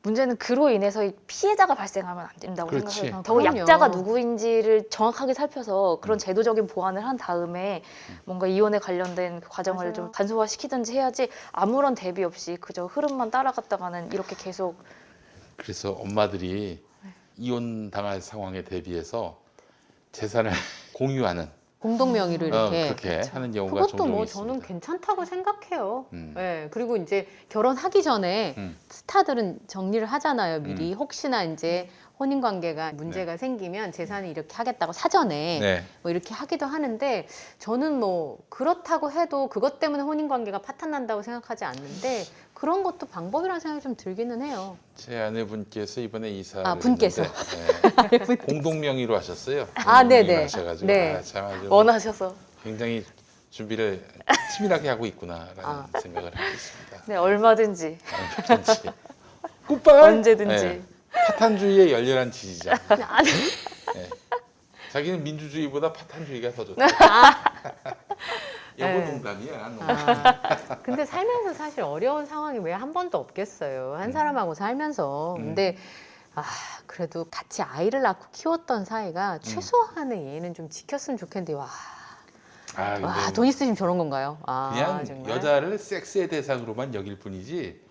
문제는 그로 인해서 이 피해자가 발생하면 안 된다고 그렇지. 생각해요. 아, 더 그럼요. 약자가 누구인지를 정확하게 살펴서 그런 제도적인 보완을 한 다음에 뭔가 이혼에 관련된 그 과정을 맞아요. 좀 간소화시키든지 해야지 아무런 대비 없이 그저 흐름만 따라갔다가는 이렇게 계속 그래서 엄마들이 이혼 당할 상황에 대비해서 재산을 공유하는 공동 명의로 이렇게 그렇게 하는 경우가 그것도 종종 뭐 있습니다. 저는 괜찮다고 생각해요. 음. 네, 그리고 이제 결혼하기 전에 음. 스타들은 정리를 하잖아요. 미리 혹시나 이제 혼인 관계가 문제가 네. 생기면 재산을 이렇게 하겠다고 사전에 네. 뭐 이렇게 하기도 하는데 저는 뭐 그렇다고 해도 그것 때문에 혼인 관계가 파탄 난다고 생각하지 않는데 그런 것도 방법이라는 생각이 좀 들기는 해요. 제 아내분께서 이번에 이사를 아, 분께서. 했는데, 네. 공동 명의로 하셨어요. 아, 공동 명의로 네네. 하셔가지고 네. 참 아주 원하셔서 굉장히 준비를 치밀하게 하고 있구나라는 생각을 하고 있습니다. 네, 얼마든지 그렇지. 굿바이. 언제든지. 네. 파탄주의의 열렬한 지지자. 아니, 네. 자기는 민주주의보다 파탄주의가 더 좋다. 여보 네. 농담이야. 농담. 근데 살면서 사실 어려운 상황이 왜 한 번도 없겠어요. 한 사람하고 살면서. 근데 그래도 같이 아이를 낳고 키웠던 사이가 최소한의 예는 좀 지켰으면 좋겠는데 와, 근데 와, 돈 있으시면 저런 건가요? 그냥 정말. 여자를 섹스의 대상으로만 여길 뿐이지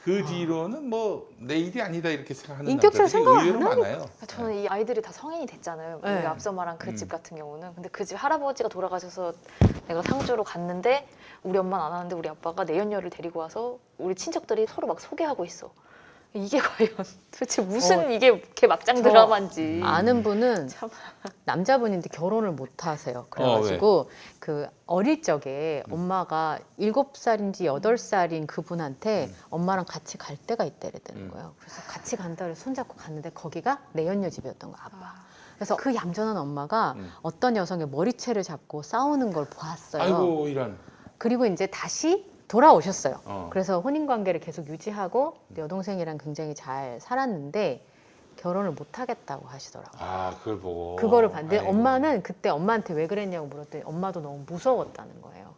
그 뒤로는 뭐 내 일이 아니다 이렇게 생각하는 인격적으로 남자들이 생각 안 의외로 하니까. 많아요. 저는 이 아이들이 다 성인이 됐잖아요. 네. 우리가 앞서 말한 그 집 같은 경우는. 근데 그 집 할아버지가 돌아가셔서 내가 상주로 갔는데 우리 엄마는 안 하는데 우리 아빠가 내연녀를 데리고 와서 우리 친척들이 서로 막 소개하고 있어. 이게 과연 도대체 무슨 이게 이렇게 막장 저 드라마인지. 아는 분은 참. 남자분인데 결혼을 못 하세요. 그래가지고 그 어릴 적에 엄마가 7살인지 8살인 그분한테 엄마랑 같이 갈 때가 있대랬다는 거예요. 그래서 같이 간다 그래서 손잡고 갔는데 거기가 내연녀 집이었던 거야, 아빠. 그래서 그 얌전한 엄마가 어떤 여성의 머리채를 잡고 싸우는 걸 보았어요. 아이고 이런. 그리고 이제 다시 돌아오셨어요. 어. 그래서 혼인 관계를 계속 유지하고 여동생이랑 굉장히 잘 살았는데 결혼을 못 하겠다고 하시더라고요. 그걸 보고. 그거를 봤는데 아이고. 엄마는 그때 엄마한테 왜 그랬냐고 물었더니 엄마도 너무 무서웠다는 거예요.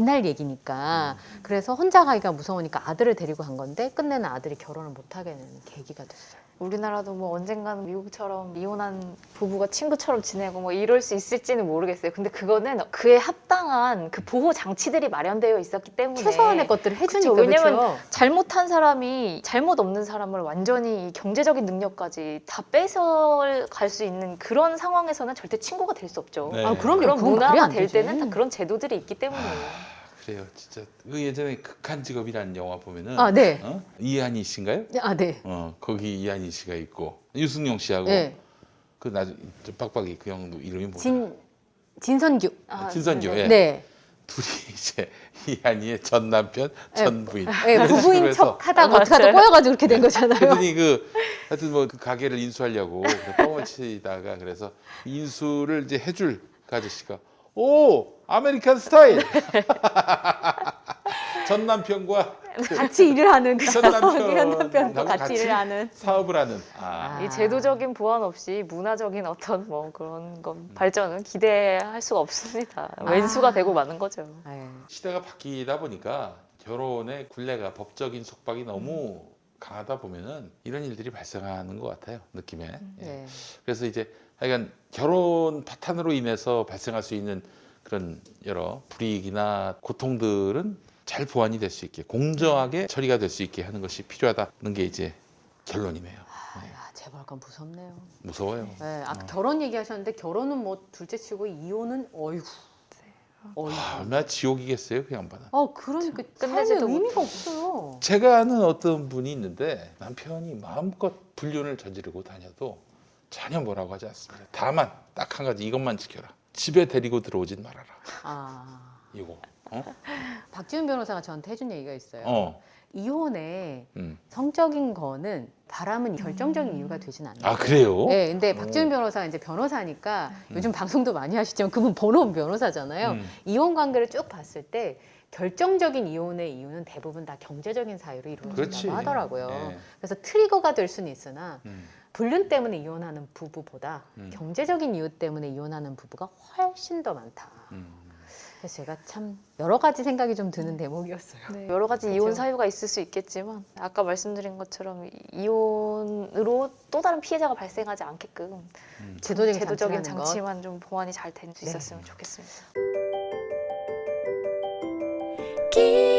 옛날 얘기니까. 그래서 혼자 가기가 무서우니까 아들을 데리고 간 건데 끝내는 아들이 결혼을 못 하게 되는 계기가 됐어요. 우리나라도 뭐 언젠가는 미국처럼 이혼한 부부가 친구처럼 지내고 뭐 이럴 수 있을지는 모르겠어요. 근데 그거는 그에 합당한 그 보호 장치들이 마련되어 있었기 때문에 최소한의 것들을 해주니까. 그쵸, 왜냐면 그렇죠? 잘못한 사람이 잘못 없는 사람을 완전히 경제적인 능력까지 다 뺏어갈 수 있는 그런 상황에서는 절대 친구가 될 수 없죠. 네. 그럼요. 그런 그건 말이 문화가 안 될 되지. 때는 다 그런 제도들이 있기 때문이에요. 그래요. 진짜 그 예전에 극한 직업이라는 영화 보면은 네. 이한희 씨인가요? 네. 거기 이한희 씨가 있고 유승용 씨하고 네. 그 나중 빡빡이 그 형도 이름이 뭐야? 진선규. 진선규. 네. 예. 네. 둘이 이제 이한이의 전 남편, 전 부인. 네, 그런 부부인 식으로 척 해서 하다가 어떻게 하다 꼬여가지고 이렇게 된 거잖아요. 그랬더니 하여튼 뭐 그 가게를 인수하려고 뻥을 치다가 그래서 인수를 이제 해줄 그 아저씨가 오 아메리칸 스타일 전 남편과 같이 일을 하는 그 전 남편과 같이 일을 하는. 사업을 하는 이 제도적인 보완 없이 문화적인 어떤 뭐 그런 건 발전은 기대할 수가 없습니다. 왼수가 되고 마는 거죠. 네. 시대가 바뀌다 보니까 결혼의 굴레가 법적인 속박이 너무 강하다 보면은 이런 일들이 발생하는 것 같아요 느낌에. 예. 네. 그래서 이제 하여간 결혼 파탄으로 인해서 발생할 수 있는 그런 여러 불이익이나 고통들은 잘 보완이 될 수 있게 공정하게 처리가 될 수 있게 하는 것이 필요하다는 게 이제 결론이네요. 재벌가 무섭네요. 무서워요. 네, 결혼 얘기하셨는데 결혼은 뭐 둘째치고 이혼은 어이구. 얼마나 지옥이겠어요 그 양반은. 그러니까 끝내지도 삶에 의미가 없어요. 제가 아는 어떤 분이 있는데 남편이 마음껏 불륜을 저지르고 다녀도 전혀 뭐라고 하지 않습니다. 다만 딱 한 가지 이것만 지켜라. 집에 데리고 들어오진 말아라. 이거. 박지훈 변호사가 저한테 해준 얘기가 있어요. 이혼에 성적인 거는 바람은 결정적인 이유가 되진 않아요. 그래요? 네, 근데 박지훈 변호사가 이제 변호사니까 요즘 방송도 많이 하시지만 그분 번호원 변호사잖아요. 이혼 관계를 쭉 봤을 때 결정적인 이혼의 이유는 대부분 다 경제적인 사유로 그렇지. 이루어진다고 하더라고요. 네. 그래서 트리거가 될 수는 있으나 불륜 때문에 이혼하는 부부보다 경제적인 이유 때문에 이혼하는 부부가 훨씬 더 많다. 그래서 제가 참 여러 가지 생각이 좀 드는 대목이었어요. 네, 여러 가지 그쵸? 이혼 사유가 있을 수 있겠지만 아까 말씀드린 것처럼 이혼으로 또 다른 피해자가 발생하지 않게끔 제도적인 장치만 좀 보완이 잘 될 수 있었으면 좋겠습니다. 기